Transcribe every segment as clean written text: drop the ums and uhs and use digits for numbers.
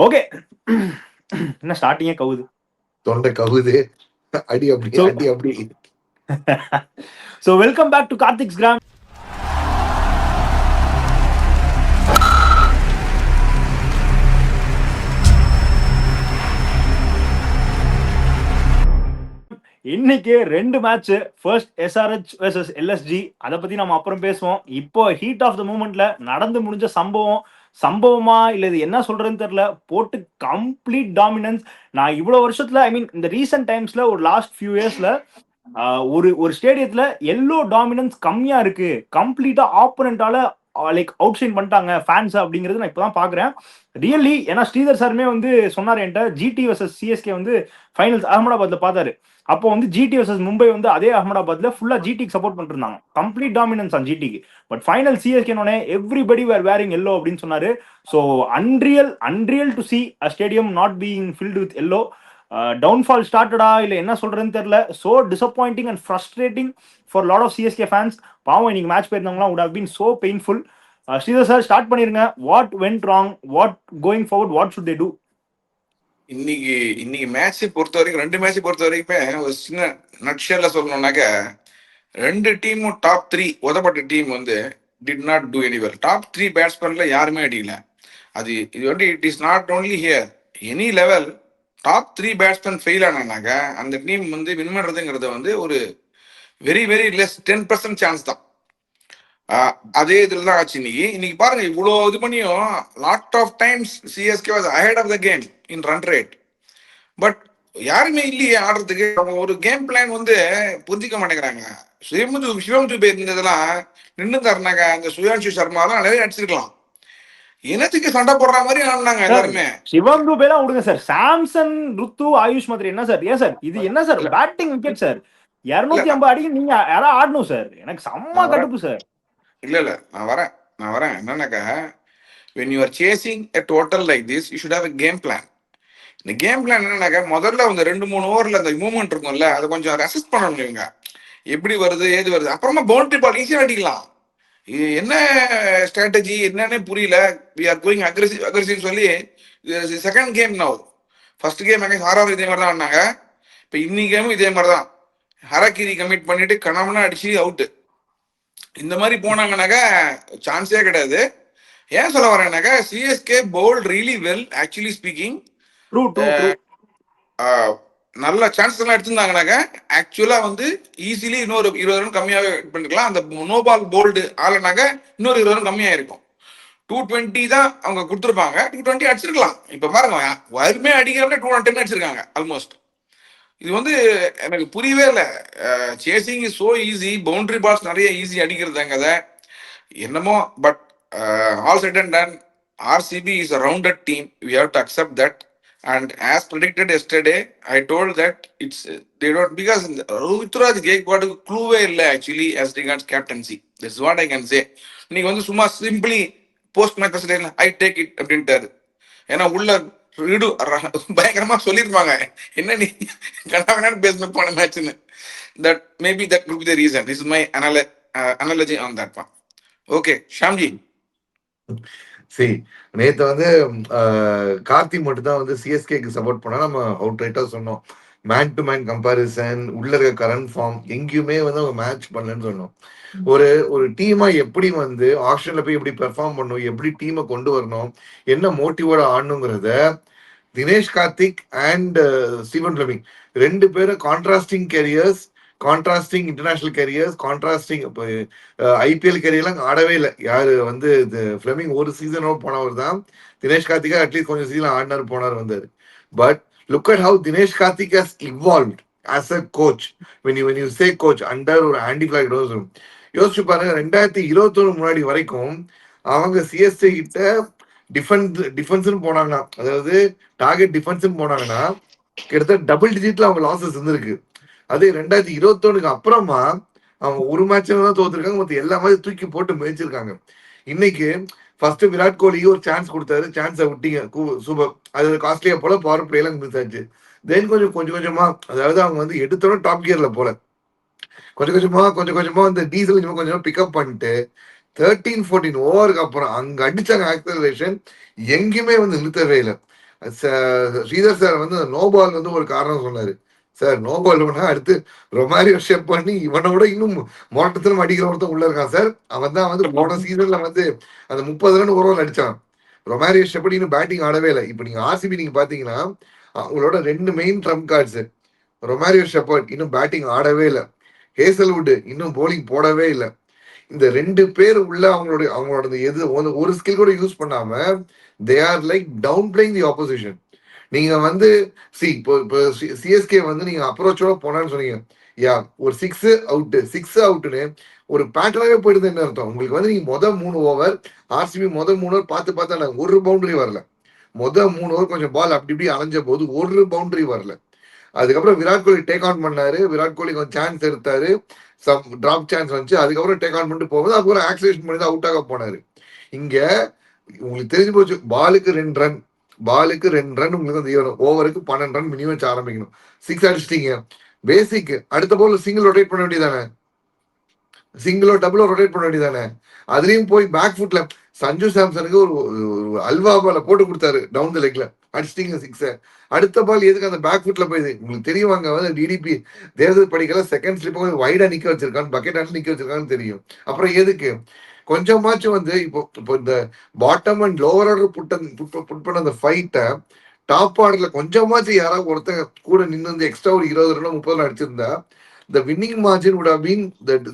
Okay. என்ன ஸ்டார்டிங்கே கவுது, தொண்டை கவுது, அடி அப்படி ஸோ அடி அப்படி. So welcome back to Karthik's gram. இன்னைக்கு 2 match. First SRH versus LSG, அதை பத்தி நம்ம அப்புறம் பேசுவோம். இப்போ ஹீட் ஆஃப் த மூமெண்ட்ல நடந்து முடிஞ்ச சம்பவமா இல்ல இது என்ன சொல்றதுன்னு தெரியல, போட்டு கம்ப்ளீட் டாமினன்ஸ். நான் இவ்வளவு வருஷத்துல, ஐ மீன் இந்த ரீசெண்ட் டைம்ஸ்ல, ஒரு லாஸ்ட் ஃபியூ இயர்ஸ்ல ஒரு ஸ்டேடியத்துல எல்லோ டாமினன்ஸ் கம்மியா இருக்கு, கம்ப்ளீட்டா ஆப்போனண்டால லைக் அவுட் சைன் பண்ணிட்டாங்க ஃபேன்ஸ் அப்படிங்கிறது நான் இப்பதான் பாக்குறேன் ரியலி. ஏன்னா ஸ்ரீதர் சாருமே வந்து சொன்னார் என்கிட்ட, ஜிடி வர்சஸ் சிஎஸ்கே வந்து ஃபைனல்ஸ் அகமதாபாத்ல பார்த்தாரு. அப்போ வந்து ஜிடி வர்சஸ் மும்பை வந்து அதே அகமதாபாத்ல ஃபுல்லா ஜிடிக்கு சப்போர்ட் பண்ணிட்டு இருந்தாங்க, கம்ப்ளீட் டாமினன்ஸ் ஆன் ஜிடிக்கு. But final CSK everybody were wearing yellow அப்படின்னு சொன்னாரு. So unreal to see a stadium not being filled with yellow. Downfall ஸ்டார்டடா இல்ல என்ன சொல்றதுன்னு தெரியல. So disappointing and frustrating for lot of CSK fans. பாவம், இன்னைக்கு மேட்ச் போயிருந்தவங்களாம் would have been so painful. Sridhar sir start பண்ணிருங்க. What went wrong, what going forward, what should they do? இன்னைக்கு மேட்ச் பொறுத்த வரைக்கும், 2 மேட்ச் பொறுத்த வரைக்குமே ஒரு சின்ன நட்ஷல்ல சொல்லணும்னாக்க, 2 டீமும் டாப் 3 உதப்பட்ட டீம் வந்து did not do any well. Top 3 பேட்ஸ்மேன்ல யாருமே அடிக்கல. இது வந்து it is not only here, any level top 3 batsman fail ஆனாங்க, அந்த டீம் வந்து வின் பண்றதுங்கிறது வந்து ஒரு வெரி வெரி லெஸ் 10% சான்ஸ் தான். அதே இதுல தான் ஆச்சு இன்னைக்கு பாருங்க, இவ்வளோ இது பண்ணியும் lot of times CSK was ahead of the game in run rate. But யாருமே இல்லையே ஆடுறதுக்கு. அவங்க ஒரு கேம் பிளான் வந்து புரிஞ்சிக்க மாட்டேங்கிறாங்க. சிவம் துபே இருந்ததெல்லாம் நின்று தரணாங்க, அந்த சுயான்ஷு சர்மா தான் நிறைய அடிச்சிருக்கலாம். இனத்துக்கு சண்டை போடுற மாதிரி ஆடினாங்க எல்லாருமே. சிவம் துபே எல்லாம் விடுங்க சார், சாம்சன், ருத்து, ஆயுஷ் மாதிரி என்ன சார்? ஏன் சார் இது என்ன சார் பேட்டிங் விக்கெட் சார்? 250 அடிக்க நீங்க யாராவது ஆடணும் சார். எனக்கு செம்ம கடுப்பு சார். இல்ல நான் வரேன் என்னன்னாக்கா, when you are chasing a total like this, you should have a game plan. இந்த கேம் பிளான் என்னன்னாக்கா, முதல்ல அந்த 2-3 ஓவர்ல அந்த மூவ்மெண்ட் இருக்கும்ல, அதை கொஞ்சம் ரெசிஸ்ட் பண்ணணும். இவங்க எப்படி வருது ஏது வருது, அப்புறமா பவுண்டரி பால் ஈஸியாக அடிக்கலாம். இது என்ன ஸ்ட்ராட்டஜி என்னன்னே புரியல. வி ஆர் கோயிங் அக்ரெசிவ் சொல்லி second game now. First game RR இதே மாதிரி தான் ஆடினாங்க. இப்போ இன்னைக்கு கேமும் இதே மாதிரி தான். ஹரக்கிரி கமிட் பண்ணிட்டு கணவனா அடிச்சு அவுட்டு. இந்த மாதிரி போனாங்கன்னாக்கா சான்ஸே கிடையாது. ஏன் சொல்ல வரேன்னாக்கா, CSK bowled really well actually speaking. நல்ல சான்சஸ் எல்லாம் எடுத்திருந்தாங்கனாக்க ஆக்சுவலா வந்து ஈஸிலி இன்னொரு 20 ரன் கம்மியாக பண்ணிக்கலாம். அந்த நோ பால் போல்டு ஆலனாக்க இன்னொரு 20 ரன் கம்மியா இருக்கும். 220 தான் அவங்க கொடுத்துருப்பாங்க, 220 அடிச்சிருக்கலாம். இப்ப பாருங்க, யாருமே அடிக்கிறவங்க 210 அடிச்சிருக்காங்க ஆல்மோஸ்ட். இது வந்து எனக்கு புரியவே இல்லை. Chasing is so easy, boundary balls நிறைய ஈஸி அடிக்கிறதாங்க அதை என்னமோ. But all set and done, RCB is a rounded team. We have to accept that. And as predicted yesterday, I told that they don't, because Ruturaj Gaikwad clue illa actually as regards captaincy. That's what I can say. நீங்க வந்து சும்மா simply post match I take it அப்படின்ட்டாரு. ஏன்னா உள்ள பயங்கரமா சொல்லிருப்பாங்க, என்ன நீ கண்ணாம பேசணும் போன மேட்ச்னு. That maybe that could be the reason. This is my analogy on that one. Okay Shamji. சரி, நேத்து வந்து கார்த்தி மட்டும் தான் வந்து சிஎஸ்கேக்கு சப்போர்ட் பண்ணா. நம்ம அவுட் ரைட்டா சொன்னோம், மேன் டு மேன் கம்பாரிசன், உள்ள இருக்க கரண்ட் ஃபார்ம் எங்கேயுமே வந்து அவங்க மேட்ச் பண்ணலன்னு சொன்னோம். ஒரு டீமா எப்படி வந்து ஆக்ஷன்ல போய் எப்படி பெர்ஃபார்ம் பண்ணணும், எப்படி டீமை கொண்டு வரணும், என்ன மோட்டிவோட ஆடணுங்கிறத Dinesh Karthik and Stephen Fleming 2 பேரும் contrasting careers, contrasting international careers, contrasting IPL கேரியர்லாம் ஆடவே இல்லை. யாரு வந்து ஃபிளெமிங் ஒரு சீசனோ போனவர் தான். தினேஷ் கார்த்திகா அட்லீஸ்ட் கொஞ்சம் சீசன் ஆடினார் போனார் வந்தார். But look at how Dinesh Karthik has evolved as a coach. when you say coach under ஒரு ஆண்டி ஃபிளாக் யோசிச்சு பாருங்க. 2021 முன்னாடி வரைக்கும் அவங்க சிஎஸ்கே கிட்ட டிஃபென்ஸ் போனாங்கன்னா, அதாவது டார்கெட் டிஃபென்ஸ் போனாங்கன்னா கிட்டத்தட்ட டபுள் டிஜிட்ல அவங்க லாசஸ் இருந்திருக்கு. அதே 2021 அப்புறமா அவங்க ஒரு மேட்ச்ல தான் தோத்துருக்காங்க, மற்ற எல்லா மேட்சும் தூக்கி போட்டு முயற்சிருக்காங்க. இன்னைக்கு ஃபர்ஸ்ட் விராட் கோலிக்கு ஒரு சான்ஸ் கொடுத்தாரு, சான்ஸை விட்டீங்க, சூப்பர். அது காஸ்ட்லியா போல பவர் பிளே எல்லாம் மிஸ் ஆச்சு. தென் கொஞ்சம் கொஞ்சமா, அதாவது அவங்க வந்து எடுத்தோட டாப் கியர்ல போல கொஞ்சம் கொஞ்சமா அந்த டீசல் கொஞ்சம் பிக்கப் பண்ணிட்டு 13-14 ஓவருக்கு அப்புறம் அங்க அடிச்சாங்க ஆக்சலரேஷன், எங்கேயுமே வந்து நிறுத்தவே இல்லை. ஸ்ரீதர் சார் வந்து நோ பால் வந்து ஒரு காரணம் சொன்னாரு. சார் நோ பால் பண்ணா அடுத்து ரொமாரியோ ஷெப் பண்ணி இவனோட இன்னும் மோட்டத்திலும் அடிக்கிற ஒருத்தன் உள்ள இருக்கான் சார். அவன் தான் வந்து போன சீசன்ல வந்து அந்த 30 ரன் ஓவர் அடிச்சான். ரொமாரியோ ஷெப்பர்ட் இன்னும் பேட்டிங் ஆடவே இல்லை. இப்போ நீங்க ஆர்சிபி நீங்க பாத்தீங்கன்னா அவங்களோட 2 main trump cards Romario Shepherd இன்னும் பேட்டிங் ஆடவே இல்லை. ஹேசல்வுட் இன்னும் போலிங் போடவே இல்லை. இந்த 2 பேர் உள்ள அவங்களோட எது ஒரு ஸ்கில் கூட யூஸ் பண்ணாம they are like downplaying the opposition. நீங்க வந்து இப்போ சிஎஸ்கே வந்து நீங்க அப்ரோச்சோட போனான்னு சொன்னீங்க. யா ஒரு 6 அவுட்னு ஒரு பேட்டர்னாவே போயிடுது. என்ன அர்த்தம் உங்களுக்கு வந்து நீங்க மொதல் 3 ஓவர் ஆர்சிபி மொதல் 3 ஓவர் பார்த்து ஒரு பவுண்டரி வரல. மொதல் 3 ஓவர் கொஞ்சம் பால் அப்படி இப்படி அலைஞ்ச போது ஒரு பவுண்டரி வரல. அதுக்கப்புறம் விராட் கோலி டேக் ஆன் பண்ணாரு. விராட் கோலி கொஞ்சம் சான்ஸ் எடுத்தாரு. சம் டிராப் சான்ஸ் வந்துச்சு. அதுக்கப்புறம் டேக் ஆன் பண்ணிட்டு போகும்போது அதுக்கப்புறம் ஆக்சிலேஷன் பண்ணி அவுட் ஆக போனாரு. இங்க உங்களுக்கு தெரிஞ்சு போச்சு, பாலுக்கு 2 ரன் உங்களுக்கு வந்து ஓவருக்கு 12 ரன் மினிமம் வச்சு ஆரம்பிக்கணும். 6 அடிச்சிட்டீங்க பேசிக். அடுத்த போல சிங்கிள் ரொட்டேட் பண்ண வேண்டியதானே, சிங்கிளோ டபுளோ ரொட்டேட் பண்ண வேண்டியதானே. அதுலயும் போய் பேக் ஃபுட்ல சஞ்சு சாம்சனுக்கு ஒரு அல்வா பால போட்டு கொடுத்தாரு டவுன் த லெக்ல, அடிச்சிட்டீங்க 6. அடுத்த பால் எதுக்கு அந்த பேக் ஃபுட்ல போயிது உங்களுக்கு தெரியுவாங்க. வந்து டிடிபி தேவதூர் படிக்கல செகண்ட் ஸ்லிப் வைடா நிக்க வச்சிருக்கான்னு, பக்கெட் ஆண்டு நிக்க வச்சிருக்கான்னு தெரியும். அப்புறம் எதுக்கு கொஞ்சமாச்சும் வந்து இப்போ இந்த bottom and lower order put பண்ண அந்த ஃபைட்டை டாப் ஆர்டர்ல கொஞ்சமாச்சும் யாராவது ஒருத்தங்க கூட நின்று வந்து எக்ஸ்ட்ரா ஒரு 20 ரன் 30 ரன் அடிச்சிருந்தா the winning margin would have been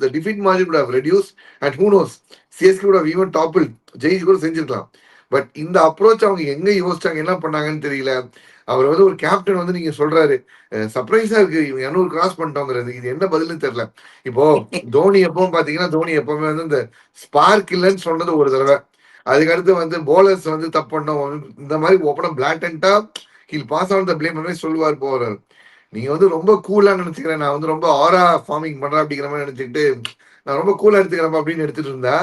the defeat margin would have reduced, and who knows, CSK would have even toppled. ஜெயிச்சு கூட செஞ்சிருக்கலாம். பட் இந்த அப்ரோச் அவங்க எங்க யோசிச்சாங்க, என்ன பண்ணாங்கன்னு தெரியல. அவர் வந்து ஒரு கேப்டன் வந்து நீங்க சொல்றாரு சர்ப்ரைஸா இருக்கு 200 கிராஸ் பண்ணிட்டோங்கிறது. இது என்ன பதில்னு தெரியல. இப்போ தோனி எப்பவும் பாத்தீங்கன்னா தோனி எப்பவுமே வந்து இந்த ஸ்பார்க் இல்லைன்னு சொன்னது ஒரு தடவை, அதுக்கடுத்து வந்து போலர்ஸ் வந்து தப்பு பண்ணோம் இந்த மாதிரி ஓப்பனா பிளாட்டண்டா he'll pass on the blame சொல்லுவார் போறாரு. நீங்க வந்து ரொம்ப கூலா நினைச்சுக்கிறேன், நான் வந்து ரொம்ப ஆரா ஃபார்மிங் பண்றேன் அப்படிங்கிற மாதிரி நினைச்சுக்கிட்டு நான் ரொம்ப கூலா எடுத்துக்கிறேன் அப்படின்னு எடுத்துட்டு இருந்தா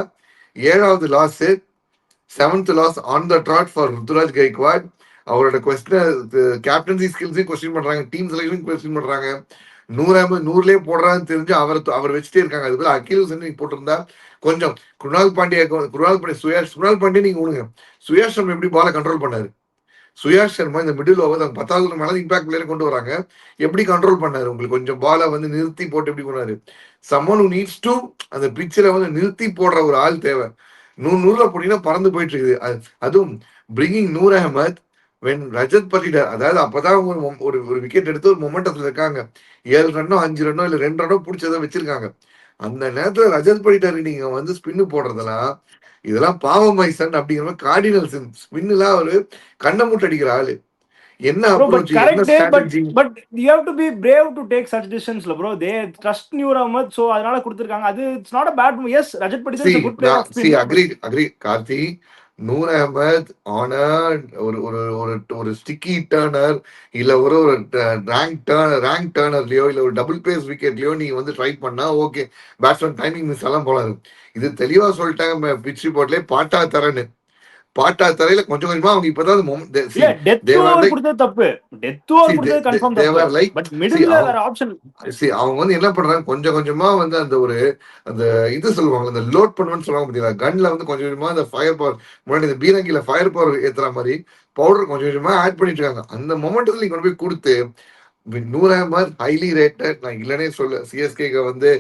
7வது loss 7th loss on the trot for Ruturaj Gaikwad. அவரோட கேப்டன்சி ஸ்கில்ஸையும் கொஸ்டின் பண்றாங்க, டீம் செலக்ஷன் கொஸ்டின் பண்றாங்க. 100 போடுறான்னு தெரிஞ்சு அவர் வச்சுட்டே இருக்காங்க. அது போல அகில் ஹுசைன் போட்டிருந்தா கொஞ்சம் குருணால் பாண்டியா நீங்க விடுங்க. சுயாஷ் சர்மா எப்படி பாலை கண்ட்ரோல் பண்ணாரு, சுயாஷ் சர்மா இந்த மிடில் ஓவர் 10வது மேல இம்பாக்ட் பிளேயர் கொண்டு வராங்க, எப்படி கண்ட்ரோல் பண்ணாரு. உங்களுக்கு கொஞ்சம் பாலை வந்து நிறுத்தி போட்டு எப்படி பண்ணாரு. சம்மன் ஹூ நீட்ஸ் டு அந்த பிச்சில வந்து நிறுத்தி போடுற ஒரு ஆள் தேவை. 100 போட்டீங்கன்னா பறந்து போயிட்டு இருக்குது. அதுவும் பிரிங்கிங் நூர் அஹமத் வென் ரஜத் பட்டிடர், அதாவது அப்பதான் ஒரு விக்கெட் எடுத்து ஒரு மொமெண்டத்துல இருக்காங்க. 7 ரன்னோ 5 ரன்னோ இல்ல 2 ரன்னோ பிடிச்சதை வச்சிருக்காங்க. அந்த நேரத்துல ரஜத் பட்டிடர் நீங்க வந்து ஸ்பின்னு போடுறதெல்லாம் இதெல்லாம் பாவம் மைசன் அப்படிங்கிற மாதிரி கார்டினல்ஸ் ஸ்பின்னுலாம் ஒரு கண்ணை மூட்டு அடிக்கிற ஆளு. என்ன அப்ரோச், என்ன strategy. But you have to be brave to take such டிசிஷன்ஸ்ல bro. They trust Noor Ahmad, so அதனால கொடுத்திருக்காங்க. அது it's not a bad move. Yes, Rajat Patidar is a good player of spin. agree Karthi. Noor Ahmad ஆன ஒரு ஸ்டிக்கி டர்னர் இல்ல ஒரு ரேங்க் டர்னர்லயோ இல்ல ஒரு டபுள் பேஸ் விக்கெட்லயோ நீங்க வந்து ட்ரை பண்ணா ஓகே, பேட்ஸ்மேன் டைமிங் மிஸ் எல்லாம் போலாது. இது தெளிவா சொல்லிட்டாங்க பிச் ரிப்போர்ட்லயே, பாட்டா தரையில கொஞ்சம் கொஞ்சமா அவங்க இப்பதான் அவங்க வந்து என்ன பண்றாங்க, கொஞ்சம் கொஞ்சமா வந்து அந்த ஒரு அந்த இது சொல்லுவாங்க, அந்த லோட் பண்ணுவேன்னு சொல்லுவாங்க பாத்தீங்களா, கன்ல வந்து கொஞ்சம் கொஞ்சமா அந்த ஃபயர் பவர், முன்னாடி இந்த பீரங்கில ஃபயர் பவர் ஏத்துற மாதிரி பவுடர் கொஞ்சம் கொஞ்சமா ஆட் பண்ணிட்டு இருக்காங்க. அந்த மொமெண்ட்ல நீங்க கொண்டு போய் கொடுத்து நூர் அஹமத் ஹைலி ரேட்டட், நான் இல்லனே சொல்ல, சிஎஸ்கேக்கு வந்து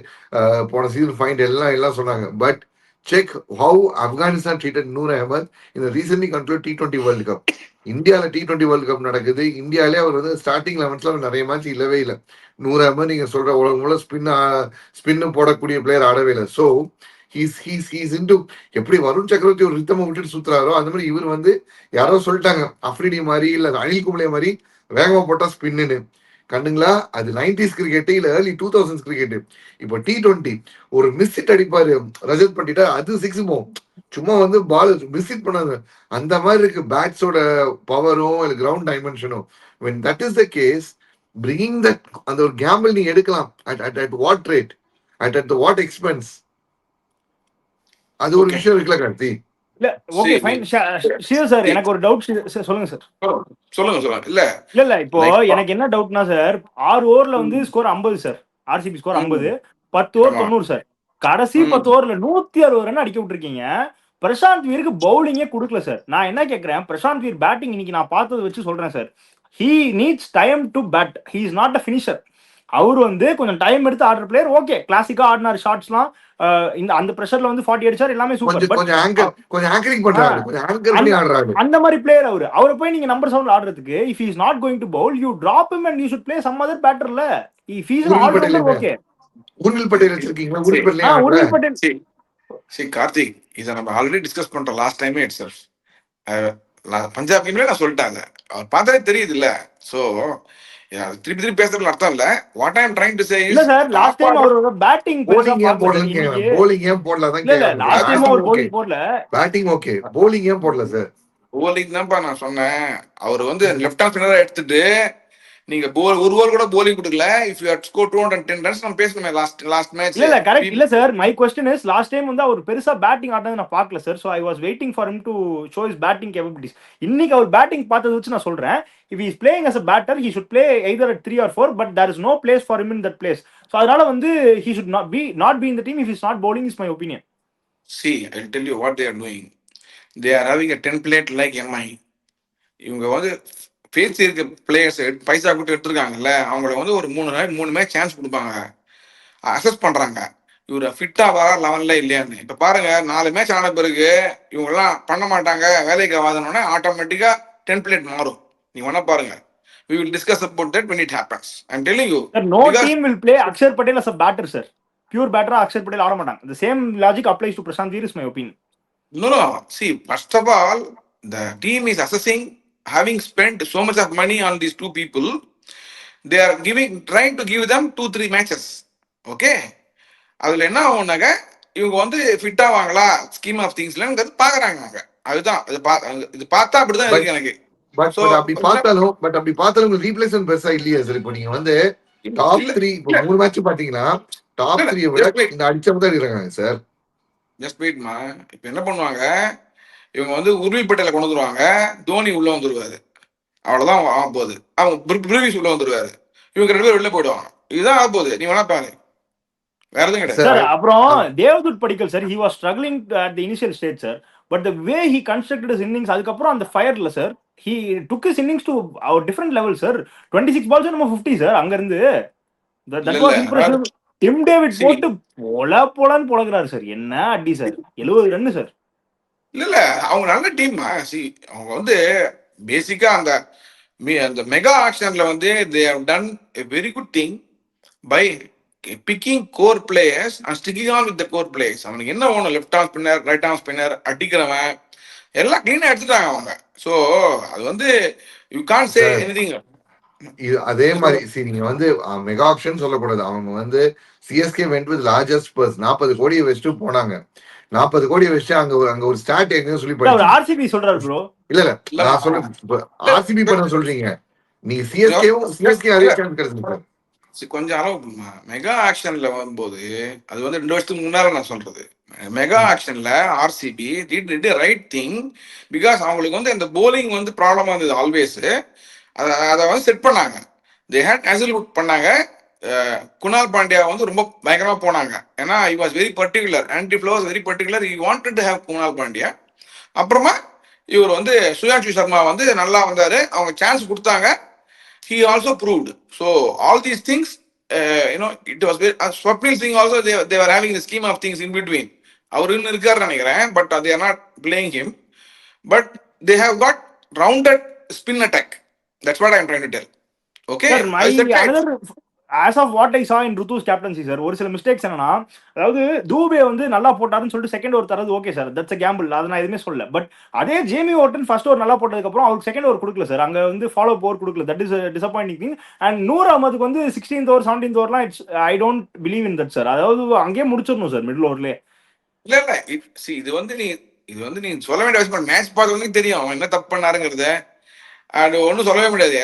போன சீசன் ஃபைண்ட் எல்லாம் சொன்னாங்க. But check how Afghanistan treated Noor Ahmed in the recently concluded T20 World Cup. இந்தியாவில் T20 வேர்ல்டு கப் நடக்குது. இந்தியாவிலே அவர் வந்து ஸ்டார்டிங் 11ல நிறைய மேட்ச் இல்லவே இல்லை. நூர் அஹமத் நீங்க சொல்ற உலகம் ஸ்பின்னு போடக்கூடிய பிளேயர் ஆடவே இல்லை. ஸோ ஹீஸ் இன்டு எப்படி வருண் சக்கரவர்த்தி ஒரு ரித்தமை விட்டுட்டு சுத்துறாரோ அந்த மாதிரி இவர் வந்து யாரோ சொல்லிட்டாங்க அஃப்ரிடி மாதிரி இல்ல அனில் கும்ளே மாதிரி வேகமா போட்டா ஸ்பின்னு. கண்ணுங்களா, அது 90s கிரிக்கெட் இல்ல ஏர்லி 2000s கிரிக்கெட். இப்போ T20 ஒரு மிஸ் ஹிட் அடிப்பாரு ரஜத் பண்டிட்டா, அது 6 போகும். சும்மா வந்து பால் மிஸ் ஹிட் பண்ணாங்க. அந்த மாதிரி இருக்கு பேட்ஸோட பவரும் இல்ல ground டைமென்ஷனும். when that is the case, bringing that அந்த ஒரு கேம்பிள் நீங்க எடுக்கலாம் at what rate, at the what expense, அது ஒரு விஷயம் இருக்குல்ல கார்த்தி. இல்ல ஓகே ஃபைன் ஷியர் சார், எனக்கு ஒரு டவுட். சொல்லுங்க சார். சொல்லுங்க. இல்ல இப்போ எனக்கு என்ன டவுட்னா சார், 6 ஓவர்ல வந்து score 50 sir, RCB score 50, 10 over 90 sir. கடைசி 10 ஓவர்ல 160 ரன் அடிக்க விட்டுருக்கீங்க. பிரசாந்த் வீருக்கு பவுலிங்கே கொடுக்கல சார். நான் என்ன கேட்கிறேன், பிரசாந்த் வீர் பேட்டிங் இன்னைக்கு நான் பார்த்ததை வச்சு சொல்றேன் sir. He needs time to bat. He is not a finisher. அவர் வந்து கொஞ்சம் டைம் எடுத்து ஆடுற பிளேயர். ஓகே, கிளாசிக்கா ஆடினார் ஷாட்ஸ்லாம். இந்த அந்த பிரஷர்ல வந்து 40 அடிச்சார், எல்லாமே சூப்பர். பட் கொஞ்சம் ஆங்கரிங் பண்றாரு, கொஞ்சம் ஆங்கர் பண்ணி ஆடுறாரு. அந்த மாதிரி பிளேயர் அவரை போய் நீங்க நம்பர் 7 ஆடுறதுக்கு, if he is not going to bowl, you drop him and you should play some other பேட்டர்ல. If he is all rounder, okay. Urvil Patel வச்சிருக்கீங்களா? உர்வில் பட்டேல். சரி கார்த்திக், இதை நம்ம ஆல்ரெடி டிஸ்கஸ் பண்றோம் லாஸ்ட் டைமே இட் செல்ஃப். பஞ்சாப் டீம்ல நான் சொல்லிட்டாங்க, அவர் பார்த்தாலே தெரியுது இல்ல. சோ திருப்பி திருப்பி பேசுறதுல அர்த்தம் இல்ல. What I am trying to say is, இல்ல சார், லாஸ்ட் டைம் அவரோட பேட்டிங் bowling ஏன் போடல தான் இல்ல, லாஸ்ட் டைம் அவர் bowling போடல. பேட்டிங் ஓகே, bowling ஏன் போடல சார்? bowling தான்ப்பா நான் சொன்னேன். அவர் வந்து லெஃப்ட் ஹேண்ட் ஸ்பின்னரா எடுத்துட்டு நீங்க ஒரு ஓவர் கூட bowling கொடுக்கல. If you had score 210 runs நம்ம பேசணுமே லாஸ்ட் மேட்ச். இல்ல கரெக்ட். இல்ல sir, my question is, last time வந்து அவர் பெருசா பேட்டிங் ஆடுனது நான் பார்க்கல sir. So I was waiting for him to show his batting capabilities. இன்னைக்கு அவர் பேட்டிங் பார்த்தத வச்சு நான் சொல்றேன், if he is playing as a batter, he should play either at 3 or 4, but there is no place for him in that place. So அதனால வந்து he should not be in the team if he is not bowling, is my opinion. See, I'll tell you what they are doing. They are having a template like MI. இவங்க வந்து பேசி இருக்க players பைசா கொடுத்து எடுத்துருக்காங்கல்ல, அவங்களுக்கு வந்து ஒரு 3 match chance கொடுப்பாங்க, assess பண்றாங்க இவரை ஃபிட்டா வர லெவன்ல இல்லையான்னு. இப்ப பாருங்க, 4 மேட்ச் ஆன பிறகு இவங்க எல்லாம் பண்ண மாட்டாங்க, வேலைக்கு ஆகாதனோட ஆட்டோமேட்டிக்கா டெம்ப்ளேட் மாறும். நீங்க வேணா பாருங்க. We will discuss about that when it happens. I'm telling you. Sir, no team will play Akshar Patel as a batter, sir. Pure batter Akshar Patel ஆட மாட்டாங்க. The same logic applies to Prashant Veer, is my opinion. No. See, first of all, the team is assessing, having spent so much of money on these 2 people, they are trying to give them 2-3 matches. Okay? அதுல என்ன ஆகும்னாக்க, இவங்க வந்து fit ஆவாங்களா scheme of திங்ஸ்ல பாக்குறாங்க. அதுதான் இது பார்த்தா அப்படிதான் இருக்கு எனக்கு. பட் அப்படி பார்த்தாலும் உங்களுக்கு ரீப்ளேஸ்மென்ட் பெருசா இல்லையா சார்? இப்போ நீங்க வந்து டாப் 3 இப்போ 3 மேட்ச் பாத்தீங்கன்னா டாப் 3 விட இந்த அடிச்சவங்க தான் இருக்காங்க சார். ஜஸ்ட் வெயிட்மா. இப்போ என்ன பண்ணுவாங்க, இவங்க வந்து உர்வில் பட்டேலை கொண்டு வந்துருவாங்க, தோனி உள்ள வந்துருவாரு, அவ்வளவுதான் ஆக போகுது. அவங்க பிரிவிஸ் உள்ள வந்துருவாரு, இவங்க 2 பேர் வெளில போயிடுவாங்க. இதுதான் ஆக போகுது. நீ வேணா பாரு, வேற எதுவும் கிடையாது சார். அப்புறம் தேவ்தூத் படிக்கல் sir, he was struggling at the initial stage sir, but the way he constructed his innings, அதுக்கப்புறம் அந்த ஃபயர்ல sir, he took his innings to our different level sir. 26 balls நம்ம 50 சார். அங்க இருந்து that was impressive. Tim David போட்டு போலான்னு போலகிறாரு sir. என்ன அடி sir, 70 run sir. இல்ல அவங்க நல்ல டீம். அவங்க வந்து பேசிக்கா அந்த மெகா ஆக்ஷன்ல வந்து they have done a very good thing by picking core players and sticking on with the core players. அவனுக்கு என்ன வேணும், left arm spinner, right arm spinner, அடிக்கிறவன் எல்லாம் கிளீனா எடுத்துட்டாங்க அவங்க. சோ அது வந்து யூ கான்ட் சே எனிதிங். அதே மாதிரி நீங்க வந்து மெகா ஆப்ஷன் சொல்லக்கூடாது. அவங்க வந்து CSK went with largest purse 40 கோடியை வச்சுட்டு போனாங்க. 40 கோடியை வச்சு அங்க ஒரு ஸ்டார்ட் எங்க சொல்லி படிச்சேன். ஆர்சிபி சொல்றாரு ப்ரோ. இல்ல நான் சொல்றேன், ஆர்சிபி பண்ண சொல்றீங்க நீங்க. சிஎஸ்கே அதே சான்ஸ் கிடைச்சிருக்கு கொஞ்சம் அளவு. மெகா ஆக்ஷன்ல வரும்போது அது வந்து 2 வருஷத்துக்கு முன்னால நான் சொல்றது, மெகா ஆக்ஷன்ல RCB did right thing. Because அவங்களுக்கு வந்து இந்த போலிங் வந்து ப்ராப்ளமா இருந்தது ஆல்வேஸ். அதை வந்து செட் பண்ணாங்க. தே ஹேட் கேன்சல் பண்ணாங்க. குணால் பாண்டியா வந்து ரொம்ப பயங்கரமா போனாங்க. ஏன்னா he was very particular, aunty flow was very particular. he wanted to have Kunal Pandya. அப்புறமா இவர் வந்து சுயான்ஷு சர்மா வந்து நல்லா வந்தாரு, அவங்க சான்ஸ் கொடுத்தாங்க. he also proved. So all these things, it was very, Swapnil Singh also, they were having the scheme of things in between. அவரு இன்னும் இருக்காரு நினைக்கிறேன், but they are not playing him. But they have got rounded spin attack. That's what I am trying to tell. Okay? Sir, as of what I saw in Rutu's captaincy sir, ஒரு சில mistakes என்னன்னா, அதாவது தூபே வந்து நல்லா போட்டாருன்னு சொல்லிட்டு second over தரது okay sir, that's a gamble, அதை நான் எதுவுமே சொல்லல. பட் அதே ஜேமி ஓட்டன் ஃபர்ஸ்ட் ஓவர் நல்லா போட்டதுக்கு அப்புறம் அவருக்கு செகண்ட் ஓவர் கொடுக்கல சார். அங்க வந்து ஃபாலோ ஓவர் கொடுக்கல. That is disappointing thing. And Noor அஹமதுக்கு வந்து 16th ஓவர் 17th ஓவர்லாம் it's I don't believe in that sir. அதாவது அங்கேயே முடிச்சிடணும் சார் மிடில் ஓவர்லேயே. இல்ல இது வந்து நீ சொல்ல வேண்டிய அவசியம், மேட்ச் பார்த்தவங்களுக்கு தெரியும் அவன் என்ன தப்பு பண்ணாருங்கிறத. அது ஒன்றும் சொல்லவே முடியாது.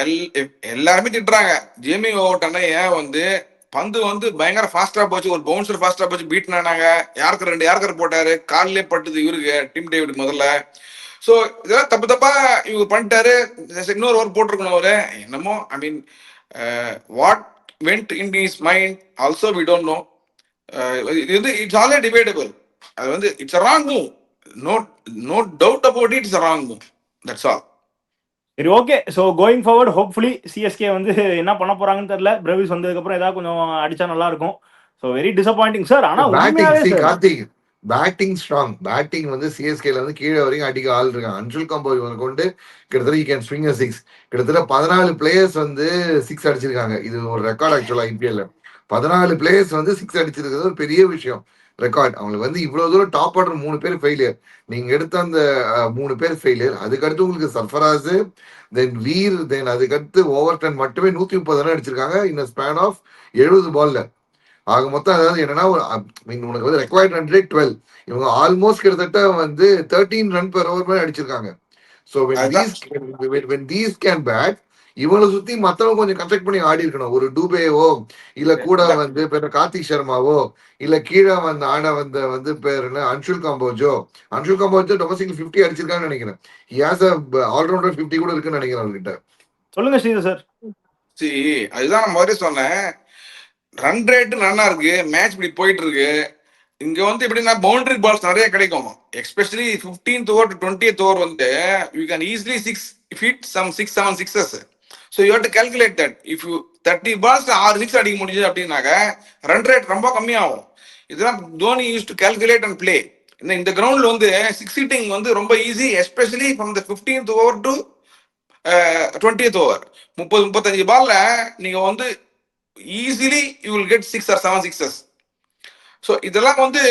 எல்லாருமே திட்டுறாங்க ஜேமி ஓட்டன்னா. ஏன் வந்து பந்து வந்து பயங்கர ஃபாஸ்டா போச்சு, ஒரு பவுன்சர் ஃபாஸ்டா போச்சு, பீட் பண்ணாங்க. யாருக்கர் போட்டாரு, காலிலே பட்டுது இவருக்கு, டிம் டேவிட் முதல்ல. ஸோ இதெல்லாம் தப்பா இவங்க பண்ணிட்டாரு. இன்னொரு ஓவர் போட்டிருக்கணும் அவரு. என்னமோ I mean what went in his mind also we don't know. இது வந்து இட்ஸ் ஆல்வே டிபேட்டபிள். அது வந்து it's a wrong move. No no doubt about it, it's wrong move. That's all. சரி, okay. So going forward hopefully CSK வந்து என்ன பண்ண போறாங்கன்னு தெரியல. பிரவிஸ் வந்ததுக்கப்புறம் ஏதாவது கொஞ்சம் அடிச்சா நல்லா இருக்கும். So very disappointing sir. ஆனா பேட்டிங் உண்மையாவே sir Karthik, batting strong. Batting வந்து சிஎஸ்கேல வந்து கீழே வரைக்கும் அடிக்க ஆள் இருக்காங்க. அன்சுல் கம்போஜ் கொண்டு கிட்டத்தட்ட யூ கேன் ஸ்விங் 6. கிட்டத்தட்ட 14 பிளேயர்ஸ் வந்து 6 அடிச்சிருக்காங்க. இது ஒரு ரெக்கார்ட் ஆக்சுவலா ஐபிஎல்ல. 14 பிளேயர்ஸ் வந்து 6 அடிச்சிருக்கிறது ஒரு பெரிய விஷயம், ரெக்கார்ட். அவங்களுக்கு வந்து இவ்வளவு தூரம் டாப் ஆர்டர் 3 பேர் ஃபெயிலியர். நீங்க எடுத்த அந்த 3 பேர் ஃபெயிலியர். அதுக்கடுத்து உங்களுக்கு சர்ஃபராஸ், தென் வீர், தென் அதுக்கடுத்து ஓவர்டன் மட்டுமே 130 ரன் அடிச்சிருக்காங்க இந்த ஸ்பேன் ஆஃப் 70 பால்ல. ஆக மொத்தம் அதாவது என்னன்னா உனக்கு வந்து ரெக்வயர்ட் ரன் ரேட் 12. இவங்க ஆல்மோஸ்ட் கிட்டத்தட்ட வந்து 13 ரன் பெர் ஓவர் மாதிரி அடிச்சிருக்காங்க. So when these can bat, இவங்களை சுத்தி மத்தவங்க கொஞ்சம் கன்ஸ்ட்ரக்ட் பண்ணி ஆடி இருக்கணும். ஒரு டூபேவோ இல்ல கூட வந்து பேர் கார்த்திக் சர்மாவோ இல்ல கீழே வந்து வந்து பேர் என்ன அன்சுல் கம்போஜோ. அன்சுல் கம்போஜோ டொமஸ்டிக் 50 அடிச்சிருக்கான்னு நினைக்கிறேன். ஆல்ரவுண்டர் 50 கூட இருக்குன்னு நினைக்கிறேன் அவர்கிட்ட. சொல்லுங்க ஸ்ரீதர் சார். அதுதான் நான் முதல்ல சொன்னேன், ரன் ரேட் நல்லா இருக்கு, மேட்ச் இப்படி போயிட்டு இருக்கு. இங்க வந்து எப்படின்னா பவுண்டரி பால்ஸ் நிறைய கிடைக்கும். Especially 15th over to 20th over வந்து you can easily 6 7 6s. So you have to calculate that. If you 30 balls 6 6 அடிக்க முடியுது அப்படின்னாக்க ரன் ரேட் ரொம்ப கம்மியாகும். இதெல்லாம் Dhoni use to calculate and play. இந்த கிரவுண்ட்ல வந்து 6 hitting வந்து ரொம்ப easy, especially from the 15th over to 20th over. 30-35 பால்ல நீங்க வந்து easily you will get 6 or 7 6s. So இதெல்லாம் வந்து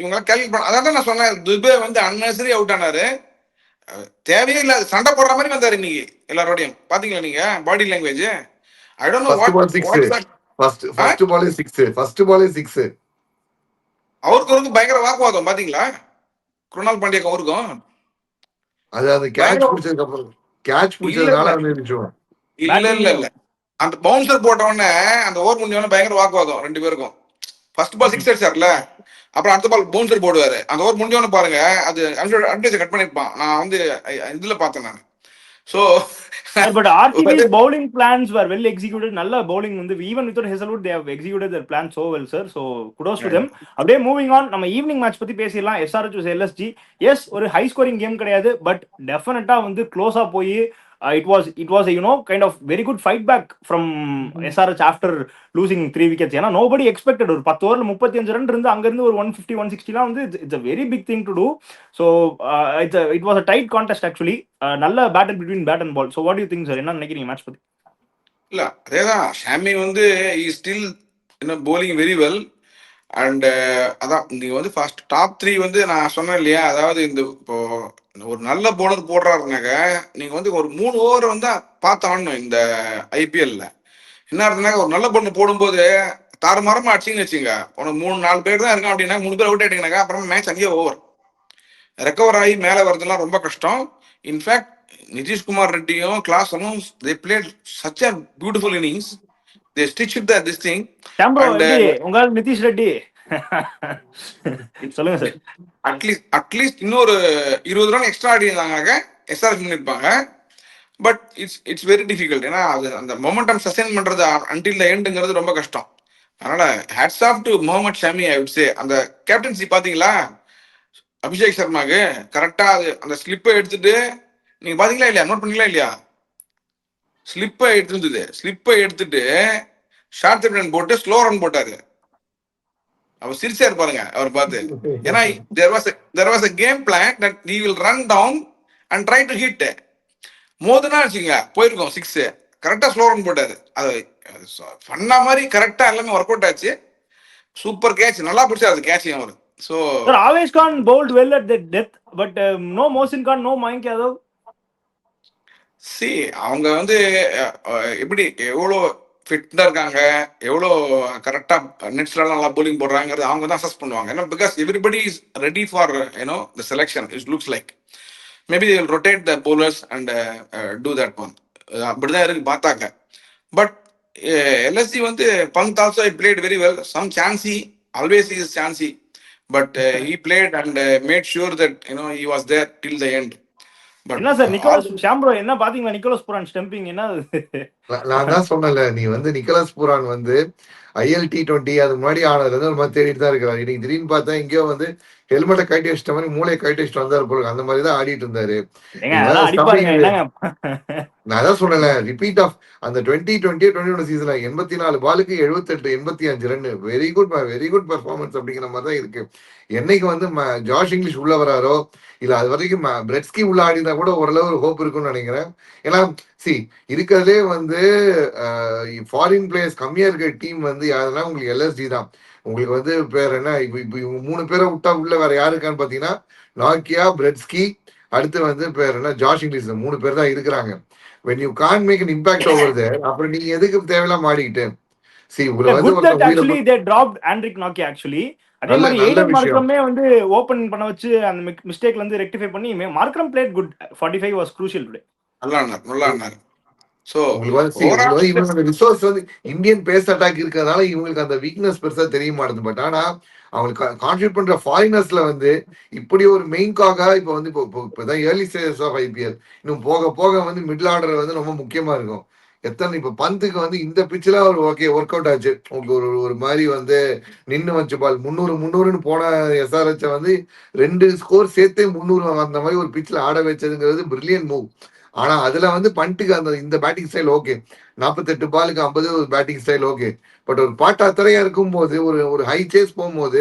இவங்க கேல்குலேட் பண்ண. அதான் நான் சொன்னேன், துபே வந்து அன்னெசரி அவுட் ஆனாரு. தேவையே இல்லாத சண்டை போடுற மாதிரி வந்தாரு இன்னைக்கு எல்லாரோடையும். பாத்தீங்களா நீங்க body language? I don't know first ball 6. அவருக்கு பயங்கர வாக்குவாதம் பாத்தீங்களா குருணால் பாண்டியாக்கு அவருக்கும்? அது அந்த கேட்ச் பிடிச்சதுனால இல்ல அந்த பவுன்சர் போட்ட உடனே அந்த ஓவர் முடிஞ்ச உடனே பயங்கர வாக்குவாதம் 2 பேருக்கும். ஃபர்ஸ்ட் பால் 6 அடிச்சார்ல, அப்புறம் அடுத்த பால் பவுன்சர் போடுவாரு. அந்த ஓவர் முடிஞ்சவொன்னு பாருங்க, அது அட்வைஸ் கட் பண்ணிருப்பான். நான் வந்து இதுல பார்த்தேன் நான். So but RCB's bowling plans were well executed. நல்ல bowling வந்து even without Hazelwood they have executed their plan so well sir. So kudos to them. அப்படியே மூவிங் ஆன், நம்ம ஈவினிங் மேட்ச் பத்தி பேசிடலாம். SRH vs LSG. எஸ், ஒரு high scoring game கிடையாது, but டெஃபினட்டா வந்து க்ளோஸா போய் it was a kind of very good fight back from SRH after losing 3 wickets. ஏன்னா nobody expected ஒரு 10 ஓவர்ல 35 ரன் இருந்து அங்க இருந்து ஒரு 150 160 வந்து it's a very big thing to do. So it was a tight contest actually. நல்ல battle between bat and ball. So what do you think sir? என்ன நினைக்கிறீங்க மேட்ச் பத்தி? இல்ல அதேதான், ஷாமி வந்து still bowling very well. And அதான் நீங்க வந்து ஃபர்ஸ்ட் டாப் 3 வந்து நான் சொன்னேன் இல்லையா, அதாவது இந்த இப்போ ஒரு நல்ல போலர் போடுறாருனாக்க நீங்க வந்து ஒரு 3 ஓவர் வந்து பார்த்தாடணும் இந்த ஐபிஎல்ல. என்ன இருக்குனாக்க ஒரு நல்ல போலர் போடும்போது தாறுமாறமா அடிச்சிங்கன்னு வச்சுங்க, உனக்கு 3-4 பேர் தான் இருக்கான் அப்படின்னா 3 பேர் அவுட் ஆயிட்டீங்கன்னாக்கா அப்புறம் மேட்ச் அங்கேயே ஓவர். ரெக்கவர் ஆகி மேலே வரதுலாம் ரொம்ப கஷ்டம். இன்ஃபேக்ட் நிதிஷ்குமார் ரெட்டியும் கிளாஸனும் they played such a beautiful innings. They stitched this thing. உங்க நிதிஷ் ரெட்டி சொல்லுங்க சார். அட்லீஸ்ட் இன்னொரு 20 ரன் எக்ஸ்ட்ரா ஆடி இருந்தாங்க எஸ்ஆர்எஸ் பண்ணிருப்பாங்க. But it's very difficult. ஏன்னா அது அந்த மொமெண்டம் சஸ்டைன் பண்றது அன்டில் த எண்டுங்கிறது ரொம்ப கஷ்டம். அதனால hats off to Mohammed Shami I would say. அந்த கேப்டன்சி பாத்தீங்களா அபிஷேக் சர்மாக்கு கரெக்டா அந்த ஸ்லிப்பை எடுத்துட்டு, நீங்க பாத்தீங்களா இல்லையா, நோட் பண்ணீங்களா இல்லையா? ஸ்லிப்பை எடுத்துட்டு ஷார்ட் ரன் போட்டு ஸ்லோ ரன் போட்டாரு. அவர் சிரிச்சா இருப்பாருங்க அவர் பார்த்து. ஏன்னா there was a game plan that he will run down and try to hit. மோதுனா வச்சுங்க போயிருக்கோம் 6. கரெக்டா ஸ்லோ ரன் போட்டாரு. அது பண்ண மாதிரி கரெக்டா எல்லாமே ஒர்க் அவுட் ஆச்சு. சூப்பர் கேட்ச், நல்லா பிடிச்சாரு அது கேட்ச் அவரு. So Avesh Khan bowled well at the death, but no Mohsin Khan, no Mayank Yadav. see அவங்க வந்து எப்படி எவ்வளோ ஃபிட்டா இருக்காங்க, எவ்வளோ கரெக்டா நெட்ஸ்லாம் நல்லா போலிங் போடுறாங்கிறது அவங்க தான் அசஸ் பண்ணுவாங்க. ஏன்னா because everybody is ready for the selection. It looks like maybe they will rotate the bowlers and do that one. அப்படிதான் இருக்கு பார்த்தாங்க. பட் எல்எஸ்சி வந்து Pant also I played very well. Some chancy, always is chancy, but he played and made sure that he was there till the end. என்ன sir Nicolas ஷாம்ப்ரோ என்ன பாத்தீங்களா? Nicolas பூரான் stumping என்ன? நான் தான் சொன்னல, நீ வந்து நிக்கோலஸ் பூரான் வந்து IL T20 அது முன்னாடி ஆனதுல இருந்து ஒரு மாதிரி தேடிட்டு தான் இருக்கிறார். இன்னைக்கு திடீர்னு பார்த்தா எங்கேயோ வந்து ஹெல்மெட்டை கழட்டி வச்சிட்ட மாதிரி மூளையை கழட்டி வச்சுட்டு வந்தாரு போல, அந்த மாதிரி தான் ஆடிட்டு இருந்தாரு. ஏங்க அதெல்லாம் அடிப்பாருங்க, என்னங்க நான் அதான் சொன்னேன்ல, ரிப்பீட் ஆஃப் அந்த 2020-21 சீசன்ல 84 பாலுக்கு 78 85 ரன், வெரி குட் பெர்ஃபார்மன்ஸ் அப்படிங்கிற மாதிரி தான் இருக்கு. என்னைக்கு வந்து ஜாஷ் இங்கிலீஷ் உள்ள வராரோ, இல்ல அது வரைக்கும் பிரெட்ஸ்கி உள்ள ஆடினா கூட ஓரளவு ஒரு ஹோப் இருக்கும்னு நினைக்கிறேன். ஏன்னா இருக்கிறதுலே வந்து ஃபாரின் பிளேயர்ஸ் கம்மியா இருக்க டீம் வந்து யாருன்னா உங்களுக்கு எல்எஸ்டி தான். உங்களுக்கு வந்து பேர் என்ன, இப்போ இவங்க 3 பேரை விட்டா உள்ள வேற யாரு இருக்கான்னு பாத்தீங்கன்னா நாக்கியா, பிரெட்ஸ்கி, அடுத்து வந்து பேர் என்ன ஜாஷ் இங்கிலீஷ், 3 பேர் தான் இருக்கிறாங்க. when you can't make an impact over there, அப்புறம் நீங்க எதுக்கு தேவையில்லாம ஆடிக்கிட்டு உங்களை வந்து actually they dropped Andrik Nokia actually. அதே மாதிரி ஏடன் மார்க்ரமே வந்து ஓபன் பண்ண வச்சு அந்த மிஸ்டேக்ல இருந்து ரெக்டிஃபை பண்ணி Markram played good. 45 was crucial today. நல்லா சோ இவங்க ரிசோர்ஸ் வந்து இந்தியன் பேஸ் அட்டாக் இருக்கிறதுனால இவங்களுக்கு அந்த வீக்னஸ் பெருசா தெரிய மாட்டேது. பட் ஆனா அவங்களுக்கு கான்ட்ரிபியூட் பண்ற ஃபாரினர்ஸ்ல வந்து இப்படி ஒரு மெயின்காக இப்ப வந்து இப்பதான் ஏர்லி ஸ்டேஜஸ் ஆஃப் ஐபிஎல், இன்னும் போக போக வந்து மிடில் ஆர்டர் வந்து ரொம்ப முக்கியமா இருக்கும். எத்தனை இப்ப பந்துக்கு வந்து இந்த பிச்சில் ஒரு ஓகே ஒர்க் அவுட் ஆச்சு, உங்களுக்கு ஒரு மாதிரி வந்து நின்று வச்சு பால் 300 போன எஸ்ஆர்ஹெச் வந்து 2 ஸ்கோர் சேர்த்தே 300 அந்த மாதிரி ஒரு பிச்சில் ஆட வச்சதுங்கிறது பிரில்லியன் மூவ். ஆனா அதுல வந்து பண்ட்டுக்கு அந்த இந்த பேட்டிங் ஸ்டைல் ஓகே, 48 பாலுக்கு 50 பேட்டிங் ஸ்டைல் ஓகே. பட் ஒரு பாட்டா திரையா இருக்கும் போது ஒரு ஹை சேஸ் போகும்போது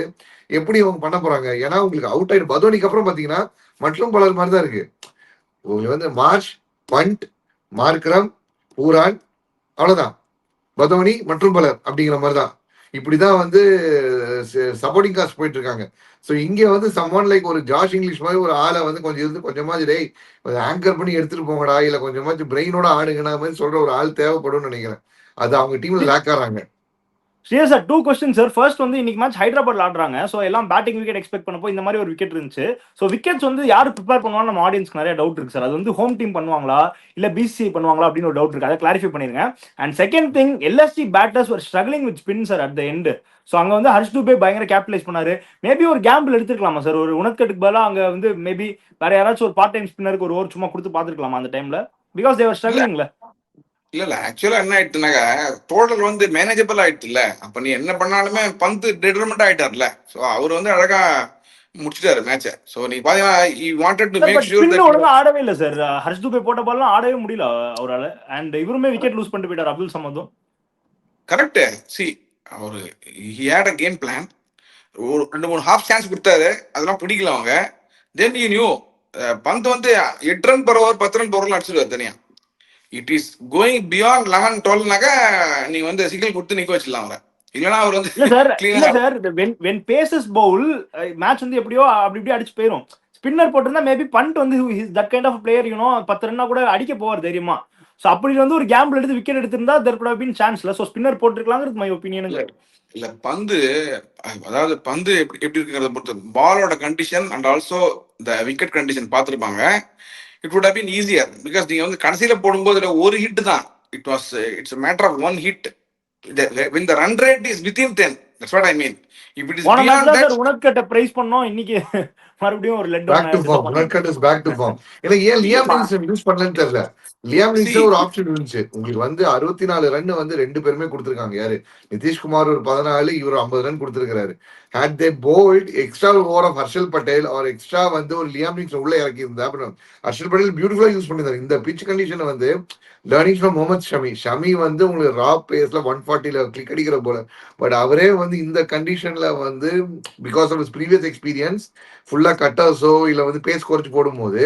எப்படி அவங்க பண்ண போறாங்க? ஏன்னா உங்களுக்கு அவுட் ஆயிடு பதோனிக்கு அப்புறம் பாத்தீங்கன்னா மற்றும் பலர் மாதிரி தான் இருக்கு. உங்களுக்கு வந்து மார்ஷ், பண்ட், மார்க்ரம், பூரான், அவ்வளவுதான், பதோனி மற்றும் பலர் அப்படிங்கிற மாதிரிதான். இப்படிதான் வந்து சப்போர்ட்டிங் காஸ்ட் போயிட்டு இருக்காங்க. ஸோ இங்க வந்து சம்மன் லைக் ஒரு ஜாஷ் இங்கிலீஷ் மாதிரி ஒரு ஆளை வந்து கொஞ்சம் இருந்து கொஞ்சமாச்சு டேய் ஆங்கர் பண்ணி எடுத்துட்டு போங்கடா, இல்ல கொஞ்சமாச்சு பிரெயினோட ஆடுங்கடா மாதிரி சொல்ற ஒரு ஆள் தேவைப்படும் நினைக்கிறேன். அது அவங்க டீம்ல லேக் ஆறாங்க. Sir 2 question sir. ஃபர்ஸ்ட் வந்து இன்னைக்கு மேட்ச் ஹைதராபாத்ல ஆடுறாங்க. ஸோ எல்லாம் பேட்டிங் விக்கெட் எக்ஸ்பெக்ட் பண்ணப்போ இந்த மாதிரி ஒரு விக்கெட் இருந்துச்சு. ஸோ விக்கெட்ஸ் வந்து யார் ப்ரிப்பேர் பண்ணுவாங்க நம்ம ஆடியன்ஸ்க்கு நிறைய டவுட் இருக்கு சார். அது வந்து ஹோம் டீம் பண்ணுவாங்களா இல்ல பிசிசி பண்ணுவாங்களா அப்படின்னு ஒரு டவுட் இருக்கு. அதை கிளாரிஃபை பண்ணிருங்க. And second thing, LSG batters ஒரு struggling with spin sir at the end. So அங்க வந்து ஹர்ஷ் துபே பயங்கர கேபிட்டலைஸ் பண்ணாரு. மேபி ஒரு கேம்பிள் எடுத்துக்கலாமா சார்? ஒரு உனத்கட்டுக்கு பதிலாக அங்க வந்து மேபி வேற யாராச்சும் ஒரு பார்ட் டைம் ஸ்பின்னருக்கு ஒரு ஓவர் சும்மா கொடுத்து பாத்துருக்கலாமா அந்த டைம்ல? பிகாஸ் தேவர் ஸ்ட்ரகிளிங்ல. இல்ல ஆக்சுவலா என்ன ஆயிடுச்சுனாங்க, டோட்டல் வந்து மேனேஜபிள் ஆயிடுச்சுல்ல. அப்ப நீ என்ன பண்ணாலுமே பந்து டிட்டர்மெண்ட் ஆயிட்டார்ல. சோ அவர் வந்து அழகா முடிச்சிட்டாரு மேட்சை. சோ நீ பாத்தீங்கன்னா he wanted to make sure that ஒழுங்கா ஆடவே இல்ல சார். ஹர்ஷ் துபே போட்ட பால்லாம் ஆடவே முடியல அவரால. அண்ட் இவருமே விக்கெட் லூஸ் பண்ணிட்டு போயிட்டார் அப்துல் சமதும். கரெக்ட். அவரு he had a game plan. ஒரு 2-3 ஹாஃப் சான்ஸ் கொடுத்தாரு, அதெல்லாம் பிடிக்கல அவங்க. தென் you knew பந்து வந்து 8 run per over 10 run per over அடிச்சிருவாரு தனியா. இட் இஸ் கோயிங் பியாண்ட் 11-12னாக்க நீங்க வந்து சிக்னல் கொடுத்து நிக்க வச்சிடலாம் அவரை. இல்லனா அவர் வந்து இல்ல sir when paces bowl match வந்து எப்படியோ அப்படி இப்படி அடிச்சு போயிடும். ஸ்பின்னர் போட்டிருந்தா மேபி பண்ட் வந்து தட் கைண்ட் ஆஃப் பிளேயர் 10 ரன்னா கூட அடிக்க போவார் தெரியுமா. சோ அப்படி வந்து ஒரு கேம்பிள் எடுத்து விக்கெட் எடுத்திருந்தா there could have been chance. So spinner போட்டுருக்கலாங்கிறது மை ஒபினியன். இல்ல பந்து, அதாவது பந்து எப்படி இருக்கிறத பொறுத்து பாலோட condition and also the wicket condition பார்த்துருப்பாங்க. It would have been easier. Because நீங்க வந்து கடைசியில போடும்போது ஒரு ஹிட் தான். It's a matter of one hit. when the run rate is within 10, that's what I mean. if it is beyond that, உனத்கட்ட praise பண்ணோம். இன்னைக்கு மறுபடியும் ஒரு let back to form, Unadkat is back to form. ஏன்னா ஏன் Liam Livingstone use பண்ணலன்னு தெரியல. Liam Livingstone ஒரு ஆப்ஷன் இருந்துச்சு. உங்களுக்கு வந்து 64 ரன் வந்து 2 பேருமே கொடுத்துருக்காங்க. யாரு, நிதிஷ்குமார் ஒரு 14, இவர் 50 ரன் கொடுத்துருக்காரு. had they bowled extra over of Harshal Patel or extra வந்து ஒரு லியாம் லிவிங்ஸ்டன் உள்ள இறக்கி இருந்தா அப்புறம் ஹர்ஷல் பட்டேல் பியூட்டிஃபுல்லா யூஸ் பண்ணிருந்தாரு. இந்த பிச் கண்டிஷனை வந்து லேர்னிங் ஃப்ரம் முகமது ஷமி வந்து உங்களுக்கு ரா பேஸ்ல 140ல கிளிக் அடிக்கிற போல. பட் அவரே வந்து இந்த கண்டிஷன்ல வந்து பிகாஸ் ஆஃப் ப்ரீவியஸ் எக்ஸ்பீரியன்ஸ் ஃபுல்லா கட்டர்ஸோ இல்ல வந்து பேஸ் குறைச்சு போடும்போது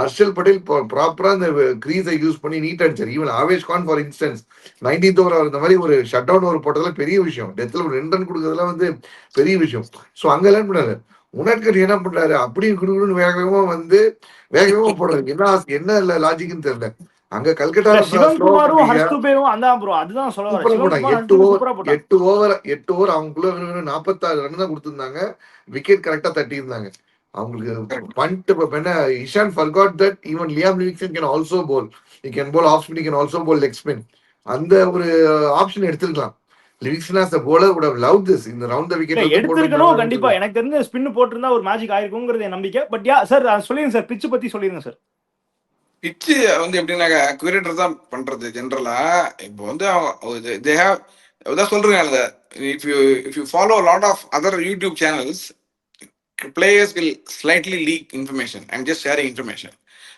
ஹர்ஷல் பட்டேல் ப்ராப்பரா இந்த கிரீஸை யூஸ் பண்ணி நீட் அடிச்சார். Even Avesh Khan for instance 19th over இந்த மாதிரி ஒரு ஷட் டவுன் ஓவர் போட்டதுல பெரிய விஷயம். டெத்ல ஒரு 2 ரன் கொடுக்கறதுல வந்து பெரிய விஷயம். ஸோ அங்க லேர்ன் பண்ணாரு. உனத்கட் என்ன பண்றாரு, அப்படியே குடுக்குன்னு வேகமா வந்து வேகமா போடுறாரு. என்ன லாஜிக்னு தெரியல. அங்க கல்கட்டா 8 ஓவர் அவங்களுக்குள்ள 46 ரன் தான் கொடுத்திருந்தாங்க. விக்கெட் கரெக்டா தட்டி இருந்தாங்க அவங்களுக்கு. பண்ட் என்ன Ishan forgot that even Liam Livingstone can also bowl. he can bowl off spin, he can also bowl leg spin. அந்த ஒரு ஆப்ஷன் எடுத்துக்கலாம். Livingstone as a bowler would have loved this. இந்த ரவுண்ட் தி விக்கெட் எடுத்துக்கணும் கண்டிப்பா. எனக்கு தெரிஞ்ச spin போட்டுருந்தா ஒரு magic ஆயிருக்கும்ங்கிறது நம்பிக்கை. பட் யா சார் சொல்லுங்க சார், பிட்ச் பத்தி சொல்லிருங்க சார். பிச்சு வந்து எப்படின்னாக்க கியூரேட்டர் தான் பண்றது ஜென்ரலா. இப்போ வந்து சொல்றேன், if you follow lot of other YouTube channels, players will slightly leak information. I'm just sharing information.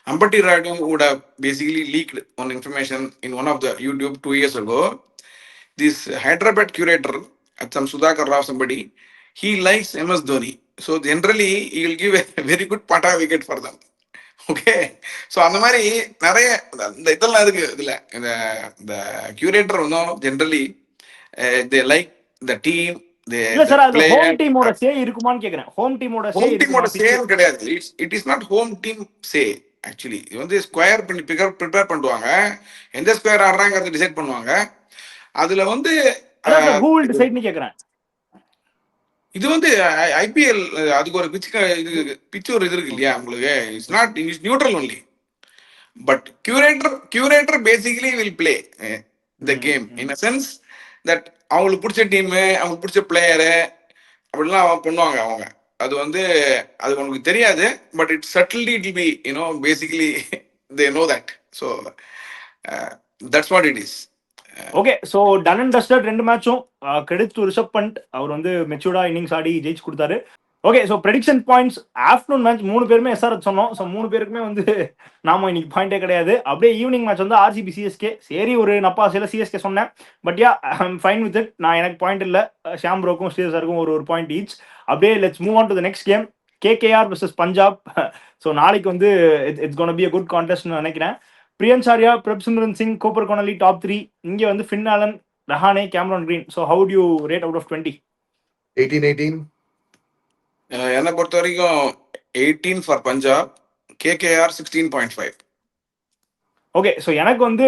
Ambati Radu would have basically leaked one information in one of the YouTube 2 years ago. This Hyderabad curator at some Sudhakar Rao somebody, he likes MS Dhoni. So generally he will give a very good pata wicket for them. Okay. So அந்த மாதிரி நிறைய இந்த இதெல்லாம் இருக்கு. இதுல இந்த curator வந்து generally they like the team. இல்ல சார், அதுல ஹோம் டீமோட சே இருக்குமான்னு கேக்குறேன். ஹோம் டீமோட சேம் கிடையாது. It is not home team say. Actually இது வந்து ஸ்கொயர் பண்ணி ப்ரிப்பேர் பண்ணுவாங்க. எந்த ஸ்கொயர் ஆடுறாங்கிறத டிசைட் பண்ணுவாங்க. அதுல வந்து ஹூ வில் டிசைட்னு கேக்குறேன். இது வந்து ஐபிஎல் அதுக்கு ஒரு பிச் ஒரு இது இருக்கு இல்லையா உங்களுக்கு. It's not it's neutral only. But curator basically will play the game in a sense that அவங்களுக்கு பிடிச்ச டீமு, அவங்களுக்கு பிடிச்ச பிளேயரு அப்படிலாம் பண்ணுவாங்க அவங்க. அது வந்து அது உங்களுக்கு தெரியாது. But it subtly it will be you know basically they know that. So that's what it is. Okay. So done and dusted ரெண்டு மேட்சும் கிரெடிட் டு ரிஷப் பண்ட். அவர் வந்து மெச்சூர்டா இன்னிங்ஸ் ஆடி ஜெயிச்சு கொடுத்தாரு. Okay. So prediction points afternoon match 3 பேருமே எஸ்ஆர்எச் சொன்னோம். ஸோ 3 பேருக்குமே வந்து நாம இன்னைக்கு பாயிண்டே கிடையாது. அப்படியே ஈவினிங் மேட்ச் வந்து ஆர்சிபி சிஎஸ்கே. சரி, ஒரு நப்பாசையில் சிஎஸ்கே சொன்னேன். But yeah, I'm fine with it. நான் எனக்கு பாயிண்ட் இல்லை. ஷாம் ப்ரோக்கும் ஸ்ரீதர்க்கும் ஒரு பாயிண்ட் ஈச். அப்படியே let's move on to the next game, KKR versus Punjab. So நாளைக்கு வந்து it's gonna be a good கான்டெஸ்ட்னு நினைக்கிறேன். Priyansh Arya, Prabhsimran Singh, Cooper Connolly top 3. இங்க வந்து Finn Allen, Rahane, Cameron Green. So how do you rate out of 20? 18. என்னை பொறுத்த வரைக்கும் 18 for Punjab, KKR 16.5. Okay. So எனக்கு வந்து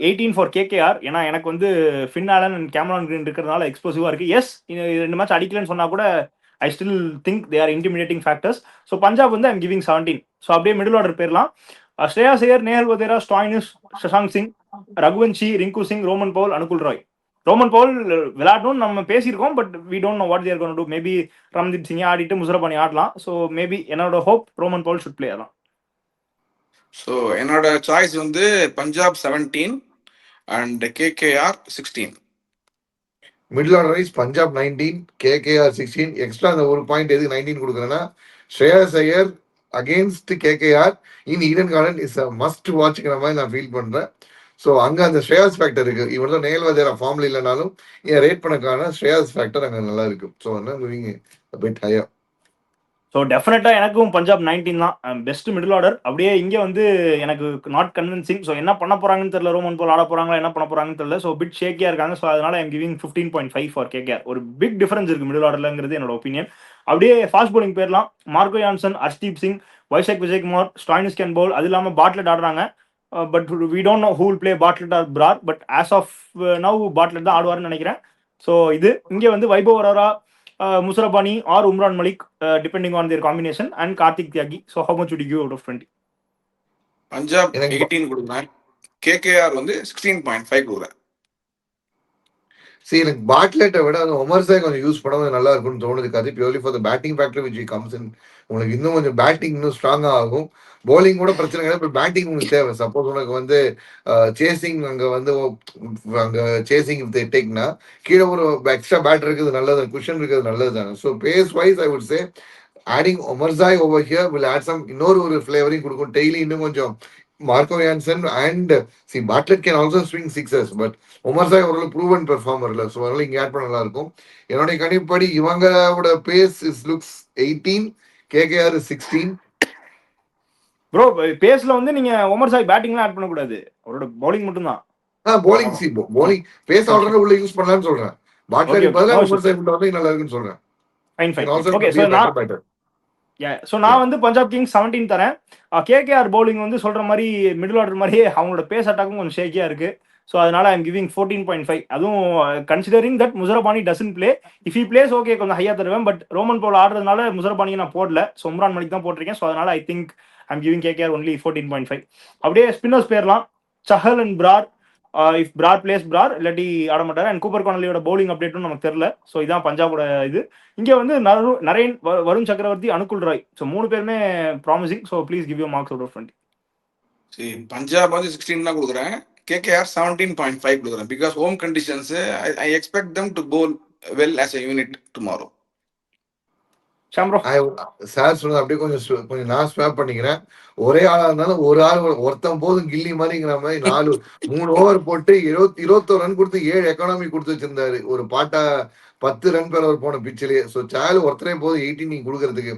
18 ஃபார் கேகேஆர். ஏன்னா எனக்கு வந்து Finn Allen and Cameron Green இருக்கிறதுனால எக்ஸ்ப்ளோசிவா இருக்கு. எஸ், 2 மேட்ச் அடிக்கலன்னு சொன்னா கூட I still think they are intimidating factors. So Punjab வந்து ஐம் கிவிங் 17. ஸோ அப்படியே மிடில் ஆர்டர் பேர்லாம் Shreyas Iyer, Nehal Wadhera, Stoinis, Shashank Singh, Raghuvanshi, Rinku Singh, Rovman Powell, Anukul Roy. Rovman Pavul விளையாடணும்னு நம்ம பேசியிருக்கோம். But we don't know what they're gonna do. Maybe Ramandeep Singh ஆடிட்டு முசரபானி ஆடலாம். ஸோ மேபி என்னோட hope Rovman Powell should play ஆகலாம். ஸோ என்னோட சாய்ஸ் வந்து Punjab 17 and KKR 16. Middle order wise Punjab 19, KKR 16. Extra அந்த ஒரு பாயிண்ட் எதுக்கு 19 கொடுக்குறேன்னா, Shreyas Iyer against KKR in Eden Garden is a must வாட்ச்ங்கிற மாதிரி நான் ஃபீல் பண்றேன். ஸோ அங்கே அந்த ஸ்ரேயாஸ் ஃபேக்டர் இருக்கு. இவன் தான் நேல் வதேரா ஃபார்ம்ல இல்லைனாலும் என் ரேட் பண்ணக்கான ஸ்ரேயாஸ் ஃபேக்டர் அங்கே நல்லா இருக்கு. So bit higher. ஸோ டெஃபினட்டா எனக்கும் பஞ்சாப் 19 தான் பெஸ்ட் மிடில் ஆர்டர். அப்படியே இங்கே வந்து எனக்கு நாட் கன்வின்சிங். ஸோ என்ன பண்ண போறாங்கன்னு தெரியல. ரோமன் போல் ஆட போறாங்களா, என்ன பண்ண போறாங்கன்னு தெரியல. ஸோ பிட் ஷேக்கியா இருக்காங்க. ஸோ அதனால ஐம் கிவிங் 15.5 ஃபார் கேகேஆர். ஒரு பிக் டிஃபரன்ஸ் இருக்கு மிடில் ஆர்டர்லங்கிறது என்னோட ஒப்பீனியன். அப்படியே ஃபாஸ்ட் பவுலிங் பேர்லாம் Marco Jansen, Arshdeep Singh, Vyshak Vijaykumar, Stoinis can bowl. அது இல்லாமல் பாட்லெட் ஆடுறாங்க. But we don't know who will play Bartlett or Brar. But as of now Bartlett தான் ஆடுவார்னு நினைக்கிறேன். ஸோ இது இங்கே வந்து Vaibhav Arora, Muzarabani or Umran Malik, depending on their combination, and Kartik Tyagi. So how much would you give out of 20? Punjab 18 கொடுக்குறேன். KKR வந்து 16.5 கொடுக்குறேன். சரி, எனக்கு பாட்லெட்டை விட அந்த ஒமர்ஸை கொஞ்சம் யூஸ் பண்ண நல்லா இருக்கும்னு தோணுது. அது purely for the batting factor which comes in. உங்களுக்கு இன்னும் கொஞ்சம் பேட்டிங் இன்னும் ஸ்ட்ராங்கா ஆகும். போலிங் கூட பிரச்சனை கிடையாது. இப்போ பேட்டிங் உங்களுக்கு தேவை. சப்போஸ் உனக்கு வந்து சேசிங் அங்கே வந்து அங்கே சேசிங் டேக்னா கீழே ஒரு எக்ஸ்ட்ரா பேட் இருக்குது நல்லது, குஷன் இருக்கிறது நல்லது தானே. So pace wise I would say adding Omarzai over here will add some இன்னொரு ஃபிளேவரிங் கொடுக்கும். டெய்லி இன்னும் கொஞ்சம் Marco Jansen and Bartlett can also swing sixers. But Omarzai ஒரு ப்ரூவன் பெர்ஃபார்மர் இல்லை. ஸோ அதனால இங்கே ஆட் பண்ண நல்லா இருக்கும். என்னுடைய கணிப்படி இவங்களோட pace is looks 18, KKR 16. Bro பேஸ்ல வந்து நீங்க ஒமர் சாய் பேட்டிங்லாம் ஆட் பண்ணக்கூடாது. அவரோட பவுலிங் மட்டும் தான். bowling bowling பேஸ் ஆல்ரெடி உள்ள யூஸ் பண்ணலாம்னு சொல்றேன். பாட்லெட் பதிலா ஒமர் சாய் மட்டும் வந்து நல்லா இருக்குன்னு சொல்றேன். Fine fine. ஓகே. சோ நான் வந்து பஞ்சாப் கிங்ஸ் 17 தரேன். கேகேஆர் பவுலிங் வந்து சொல்ற மாதிரி மிடில் ஆர்டர் மாதிரியே அவங்களோட பேஸ் அட்டாக்கும் கொஞ்சம் ஷேக்கியா இருக்கு. ஸோ அதனால ஐம் கிவிங் 14.5. அதுவும் considering that Muzarabani doesn't play. If he plays okay கொஞ்சம் ஹையா தருவேன். பட் ரோமன் பவுல் ஆடுறதுனால முசரபானியை நான் போடல. ஸோ உம்ரான் மலிக் தான் போட்டிருக்கேன். ஸோ அதனால I think I'm giving KKR only 14.5. அப்படியே ஸ்பின்னர்ஸ் பேர்லாம் Chahal and Brar. If Brar plays Brar, இல்லாட்டி ஆட மாட்டார். அண்ட் கூப்பர் கோனலியோட பவுலிங் அப்டேட்டும் நமக்கு தெரியல. ஸோ இதான் பஞ்சாபோட இது. இங்கே வந்து நரேன், வருண் சக்கரவர்த்தி, அனுகுல் ராய். ஸோ 3 பேருமே promising. So please give you marks out of 20. சரி, பஞ்சாப் வந்து 16 தான் கொடுக்குறேன். கேகேஆர் 17.5 கொடுக்குறேன். Because home conditions I expect them to bowl well as a unit tomorrow. Sham bro. Sir சொன்னது அப்படியே கொஞ்சம் நான் ஸ்வாப் பண்ணிக்கிறேன். ஒரே ஆளா இருந்தாலும் ஒரு ஆள் ஒருத்தன் போதும் கில்லி மாதிரிங்கிற மாதிரி 3 ஓவர் போட்டு 21 ரன் கொடுத்து 7 எக்கானமி கொடுத்து வச்சிருந்தாரு. ஒரு பாட்டா 10 ரன் பேர் அவர் போன பிச்சிலேயே. ஸோ சால் ஒருத்தரே போதும் 18 நீங்க கொடுக்கறதுக்கு.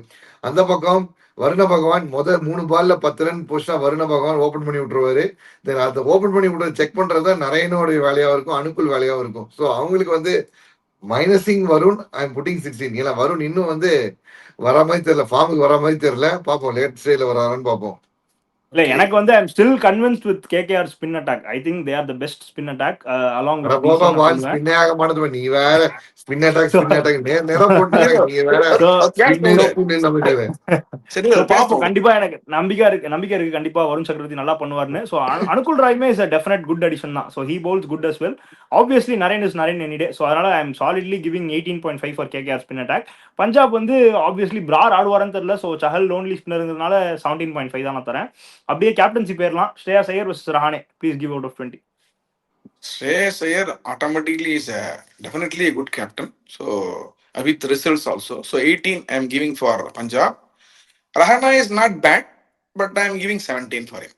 அந்த பக்கம் வருண பகவான் முதல் 3 பால்ல 10 ரன் போஸ்டா வருண பகவான் ஓபன் பண்ணி விட்டுருவாரு. தென் அதை ஓபன் பண்ணி விட்டு செக் பண்றதுதான் நரேனோட வேலையாவும் இருக்கும், அனுக்குள் வேலையாவும் இருக்கும். ஸோ அவங்களுக்கு வந்து மைனஸிங் வருண் அண்ட் புட்டிங் 16. ஏன்னா வருண் இன்னும் வந்து வர மாதிரி தெரியல, ஃபார்முக்கு வர மாதிரி தெரியல. பார்ப்போம் லேட் ஸ்டேஜ்ல வரான்னு பார்ப்போம். இல்ல எனக்கு வந்து I'm still convinced with KKR spin attack. I think they R the best spin attack along அட வித் போப்பா டிசி. பால் ஸ்பின்னே ஆக மாட்டேது. நீ வேற ஸ்பின் அட்டாக் நேரம் போட்டு நீ வேற ஸ்பின்னு நம்பிட்டு. சரி So, பாப்போம். பாப்போம். கண்டிப்பா எனக்கு நம்பிக்கை இருக்கு கண்டிப்பா வருண் சக்கரவர்த்தி நல்லா பண்ணுவாருன்னு. ஸோ அனுகுல் ராய்மே is a definite good addition தான். So he bowls good as well. Obviously Narine is Narine any day. So அதனால I am solidly giving 18.5 for KKR spin attack. Punjab வந்து ஆப்வியஸ்லி பிரார் ஆடுவாரன்னு தெரியல. ஸோ சஹல் லோன்லி ஸ்பின்னருங்கிறதுனால 17.5 தான் நான் தரேன். அப்படியே கேப்டன்சி பேர்லாம் Shreyas Iyer versus Rahane. Please give out of 20. Shreyas Iyer automatically is definitely a good captain. So with results also. So 18 I am giving for Punjab. Rahana is not bad, but I am giving 17 for him.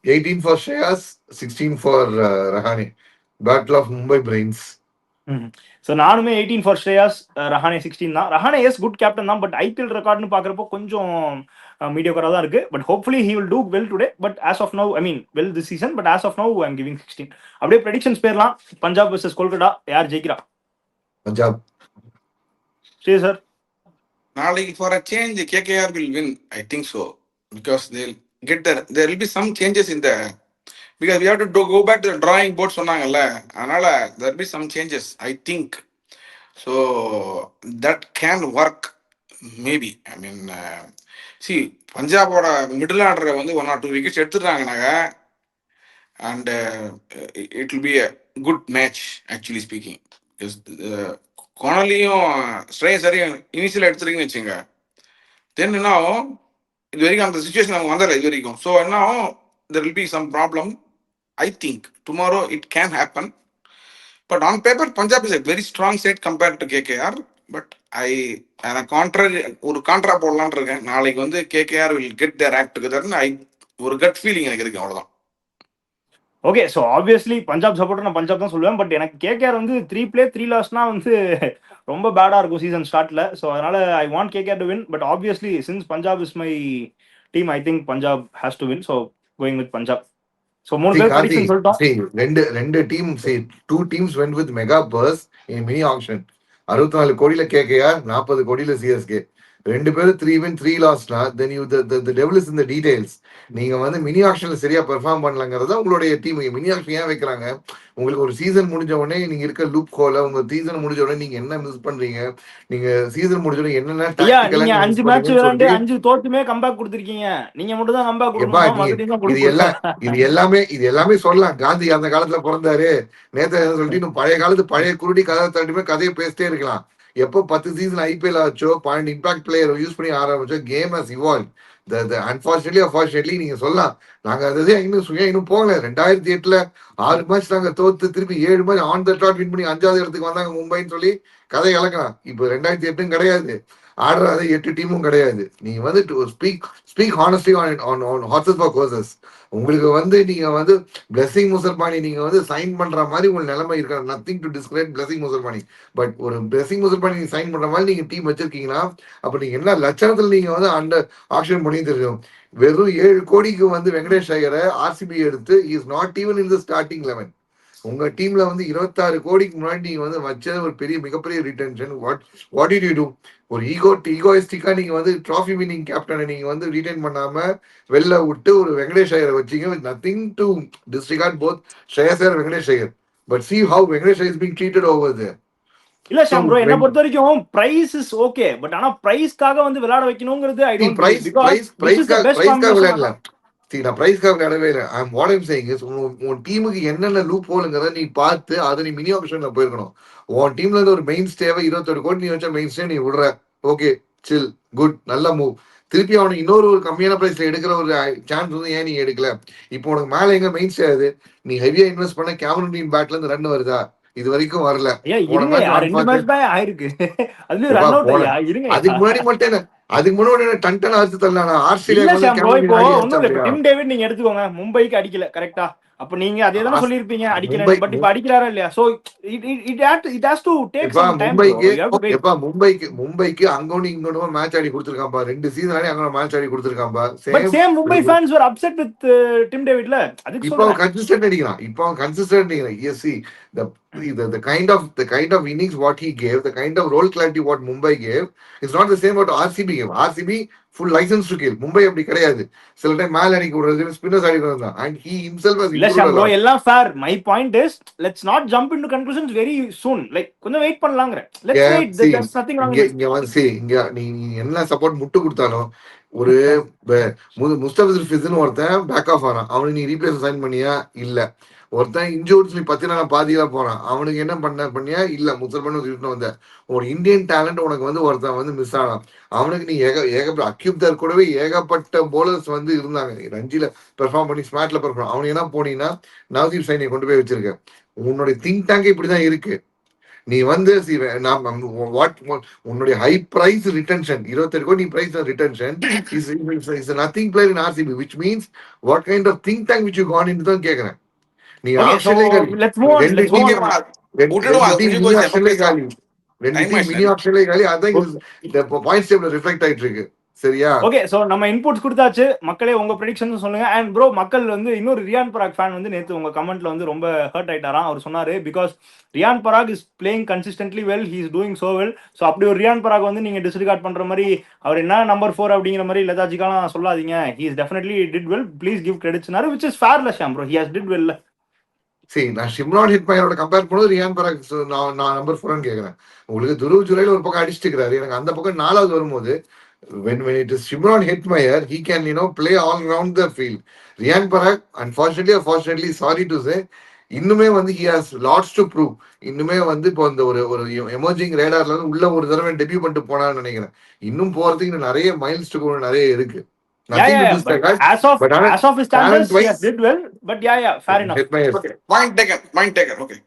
18 for Shreyas, 16 for Rahane. Battle of Mumbai Brains. So நானுமே 18 ஃபார் ஸ்ரேயாஸ், ரஹானே 16 தான். Rahane is good captain தான், but IPL ரெக்கார்ட்னு பார்க்குறப்போ கொஞ்சம் மீடியோக்கராக தான் இருக்கு. But hopefully he will do well today. But as of now, I mean well this season, but as of now I am giving 16. அப்படியே ப்ரெடிக்ஷன்ஸ் பேர்லாம் பஞ்சாப் வர்சஸ் கொல்கட்டா, யார் ஜெயிக்கிறா? பஞ்சாப். சரி சார். நாளைக்கு for a change KKR will win. I think so because they'll get there will be some changes in the because we have to go back to the drawing board சொன்னாங்கல்ல, அதனால there will be some changes I think. So that can work maybe. I mean see பஞ்சாபோட middle ஆர்டரை வந்து 1 or 2 wickets எடுத்துட்டாங்கனாங்க and it will be a good match actually speaking. Because கோனலியும் ஸ்ரேயஸரையும் initial எடுத்துருக்கீங்கன்னு வச்சுங்க, தென் என்ன ஆகும், இது வரைக்கும் அந்த சுச்சுவேஷன் அவங்க வந்தல இது வரைக்கும். ஸோ என்ன ஆகும், there will be some problem. I think tomorrow it can happen. But on paper, Punjab is a very strong state compared to KKR. But ஒரு கான்ட்ரா போடலான் இருக்கேன். நாளைக்கு வந்து KKR will get their act together. ஒரு cut feeling எனக்கு இருக்கு, அவ்வளவுதான். Okay, so obviously Punjab supporter நான் பஞ்சாப் தான் சொல்லுவேன். பட் எனக்கு கேகேஆர் வந்து 3 play 3 லாஸ்னா வந்து ரொம்ப பேடா இருக்கும் சீசன் ஸ்டார்ட்ல. ஸோ அதனால I want KKR to win. But obviously since Punjab is my team, I think Punjab has to win. So going with Punjab. So 3 பேர் prediction சொல்லிட்டோம். ரெண்டு team 2 teams went with mega burst in mini auction. 64 கோடியில KKR, 40 கோடியில CSK. 2 பேரும் 3 win 3 lossனா then you the devil is in the details. நீங்க வந்து mini ஆக்ஷன்ல சரியா perform பண்ணலங்கிறத உங்களுடைய டீம். மினி ஆக்ஷன் ஏன் வைக்கிறாங்க, உங்களுக்கு ஒரு சீசன் முடிஞ்ச உடனே நீங்க இருக்க லூப் ஹோல, உங்க சீசன் முடிஞ்ச உடனே நீங்க என்ன மிஸ் பண்றீங்க, நீங்க சீசன் முடிஞ்ச உடனே என்னென்ன நீங்க 5 மேட்ச் விளையாண்டு 5 தோத்துமே கம்பேக் கொடுத்திருக்கீங்க. நீங்க மட்டும் தான் கம்பேக் கொடுக்கணும். இது எல்லாமே சொல்லலாம். காந்தி அந்த காலத்துல பிறந்தாரு நேத்து சொல்லிட்டு இன்னும் பழைய காலத்து பழைய குருடி கதை தட்டுமே கதையை பேசிட்டே இருக்கலாம். எப்போ 10 சீசன் ஐபிஎல் ஆச்சோ, பாயிண்ட் இம்பாக்ட் பிளேயர் யூஸ் பண்ணி ஆரம்பிச்சோ, கேம் ஹஸ் இவால்வ். அன்பார்ச்சுனேட்லி நீங்க சொல்லலாம், நாங்க அதே இன்னும் போகல. 2008 6 மேட்ச் நாங்க தோத்து திருப்பி 7 match on the dot win பண்ணி 5வது இடத்துக்கு வந்தாங்க மும்பைன்னு சொல்லி கதை இழக்கலாம். இப்போ 2008 கிடையாது, ஆடுற அதே 8 டீமும் கிடையாது. நீங்க வந்து speak honestly on horses for courses. உங்களுக்கு வந்து நீங்க வந்து பிளஸிங் முசல்மானி நீங்க வந்து சைன் பண்ற மாதிரி உங்களுக்கு நிலைமை இருக்க, nothing to describe blessing Muzarabani. But ஒரு பிளஸிங் முசல்மானி நீங்க சைன் பண்ற மாதிரி நீங்க டீம் வச்சிருக்கீங்கன்னா அப்ப நீங்க என்ன லட்சணத்துல நீங்க வந்து அண்டர் ஆக்ஷன் பண்ணி தெரியும். வெறும் 7 கோடிக்கு வந்து வெங்கடேஷ் ஐயரை ஆர்சிபி எடுத்து is not even in the starting 11. உங்க டீம்ல வந்து 26 கோடிக்கு முன்னாடி நீங்க வந்து வச்சது ஒரு மிகப்பெரிய retention. What did you to? ஒரு ஈகோயிஸ்டிக்கா நீங்க வந்து ட்ராஃபி வின்னிங் கேப்டனை நீங்க வந்து ரிட்டைன் பண்ணாம வெளில விட்டு ஒரு வெங்கடேஷ் ஐயரை வச்சீங்க. With nothing to disregard both Shreyas Iyer, Venkatesh Iyer. But see how Venkatesh Iyer is being treated over there. இல்ல ஷாம் ப்ரோ, என்ன பொறுத்த வரைக்கும் பிரைஸ் இஸ் ஓகே. பட் ஆனா பிரைஸ்க்காக வந்து விளையாட வைக்கணும்ங்கிறது ஐ டோன்ட் பிரைஸ்க்காக விளையாடல. நான் பிரைஸ்க்காக விளையாடவே இல்லை. வாட் ஐம் சேயிங் இஸ், உன் டீமுக்கு என்னென்ன லூப் ஹோலுங்கிறத நீ பார்த்து அதை நீ மினி ஆப்ஷன்ல போயிருக்கணும். உன் டீம்ல இருந்து ஒரு மெயின் ஸ்டேவை 21 கோடி நீ வச்ச மெயின் ஸ்டே நீ விடுற, ஓகே சில் குட், நல்ல மூவ். திருப்பி அவனுக்கு இன்னொரு கம்மியான பிரைஸ்ல எடுக்கிற ஒரு சான்ஸ் வந்து ஏன் நீ எடுக்கல? இப்போ உனக்கு மேல எங்க மெயின் ஸ்டே ஆகுது, நீ ஹெவியா இன்வெஸ்ட் பண்ண கேமரன் பேட்ல இருந்து ரன் வருதா இது வரைக்கும் வரல. ஐயா போன இருங்க, மேட்ச் 2 மேட்ச் தான் ஆயிருக்கு. அதுலயும் எப்பா ரன் அவுட் போன ஐயா, இருங்க. அதுக்கு முன்னாடி மட்டும் என்ன, அதுக்கு முன்னாடி என்ன டன் அறுத்து தரலாம். இல்ல ஆஸ்திரேலியாவுக்கு வந்து ஷாம் ப்ரோ, கேமரன் இப்போ ஆடி ஒண்ணும் இல்ல. இப்ப அடிச்சாப்லையா? டிம் டேவிட் நீங்க எடுத்துக்கோங்க, மும்பைக்கு அடிக்கல கரெக்டா? அப்ப நீங்க அதே தானே சொல்லியிருப்பீங்க மும்பை அடிக்கலன்னு. பட் இப்ப அடிக்கிறாரா இல்லையா? So it has to take எப்பா some time bro. You have to wait. மும்பைக்கு அங்கோனி இங்கோனுமா மேட்ச் ஆடி கொடுத்துருக்காம்பா. 2 சீசன் ஆடி அங்க மேட்ச் ஆடி கொடுத்துருக்காம்பா. But same Mumbai fans were upset with Tim டேவிட்ல. அதுக்கு இப்போ அவன் சொல்றேன். கன்சிஸ்டன்ட் அடிக்கிறான். இப்போ அவன் கன்சிஸ்டன்ட் அடிக்கிறான். Yes, see, the kind of innings what he gave, the kind of role clarity what Mumbai gave, is not the same what RCB gave. RCB full license to kill. Mumbai அப்படி கிடையாது. சில time மேல அடிக்க விடுறது, spinners அடிக்க விடுறது. And he himself has இல்ல improved Sham a bro, lot. எல்லாம் fair. My point is let's not jump into conclusions very soon. Like கொஞ்சம் வெயிட் பண்ணலாங்கற. Let's wait. See, there's nothing wrong இங்க இன் இட். இங்க வந்து see, இங்க நீ நீ என்ன சப்போர்ட் முட்டு கொடுத்தாலும் ஒரு முஸ்தபிஸ் ஃபிஸ்னு ஒருத்தன் பேக் ஆஃப் ஆறான். அவனுக்கு நீ ரீப்ளேஸ் சைன் பண்ணியா? இல்ல. ஒருத்தன் இன்ஜூர்ஸ் நீ 10 நாள் பாதியில போறான். அவனுக்கு என்ன பண்ணியா? இல்ல. முசல்மான் வந்த ஒரு இந்தியன் டேலண்ட் உனக்கு வந்து ஒருத்தன் வந்து மிஸ் ஆனான். அவனுக்கு நீ அக்யூப்தர் கூடவே ஏகப்பட்ட போலர்ஸ் வந்து இருந்தாங்க. ரஞ்சில பெர்ஃபார்ம் பண்ணி ஸ்மார்ட்ல பெர்ஃபார்ம். அவனுக்கு என்ன போனீங்கன்னா நவதீப் சைனியை கொண்டு போய் வச்சிருக்க. உன்னுடைய திங்க் டேங்கே இப்படிதான் இருக்கு. நீ வந்து உன்னுடைய high price retention 27 crore price retention is nothing player in RCB, which means what kind of think tank which you gone into தான் கேக்குறேன். நீ ஓகே, சோ ஆப்ஷன்லே காலி. Let's move on. ரெண்டு லெட்ஸ் மூவ் டீம் ஆன். விட்டுடுவா, ரெண்டு டீம் முடிஞ்சு mini போச்சு, ஆப்ஷன்லே பேசலாம். காலி. ரெண்டு டைம் டீம் ஆயிடுச்சு. மினி ஆப்ஷன்லே காலி. அதான் இந்த பாயிண்ட்ஸ் டேபிள் ரிஃப்ளெக்ட் ஆயிட்டு இருக்கு. சரியா? ஓகே, சோ நம்ம இன்புட்ஸ் கொடுத்தாச்சு. மக்களே உங்க ப்ரெடிக்ஷன்ஸ் சொல்லுங்க. அண்ட் ப்ரோ, மக்கள் வந்து இன்னொரு ரியான் பராக் ஃபேன் வந்து நேத்து உங்க கமெண்ட்ல வந்து ரொம்ப ஹர்ட் ஆயிட்டாராம். அவர் சொன்னாரு because Riyan Parag is playing consistently well, he is doing so well. So அப்படி ஒரு ரியான் பராக் வந்து நீங்க டிஸ்ரிகார்ட் பண்ற மாதிரி, அவர் என்ன நம்பர் 4 அப்படிங்கிற மாதிரி லெதாஜிக்காலாம் சொல்லாதீங்க. He is definitely did well, please give கிரெடிட்ஸ்னாரு, விச் இஸ் ஃபேர்ல Sham bro. He has did well. சரி, நான் ஷிம்ரான் ஹிட்மயரோட கம்பேர் பண்ணும்போது ரியான் பராக் நான் நம்பர் 4 கேட்கறேன். உங்களுக்கு துருவ் ஜுரைல ஒரு பக்கம் அடிச்சுட்டு இருக்காரு. எனக்கு அந்த பக்கம் 4வது வரும்போது when it is Shimron Hetmeyer, he can play all around the field. Riyan Parag, unfortunately, sorry to say, இன்னுமே வந்து he has lots to prove. இன்னுமே வந்து இப்போ இந்த ஒரு எமர்ஜிங் ரேடார்ல இருந்து உள்ள ஒரு தடவை டெபியூ பண்ணிட்டு போனான்னு நினைக்கிறேன். இன்னும் போறதுக்கு இன்னும் நிறைய மைல்ஸ் டு கோ, நிறைய இருக்கு. Nothing to this record, but as of his standards he has did well, but fair enough. Okay, point taken. Okay.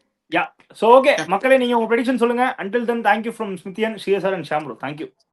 So okay, மக்களே நீங்க உங்க prediction சொல்லுங்க. Until then, thank you from Smithian, CSR and Shamro. Thank you.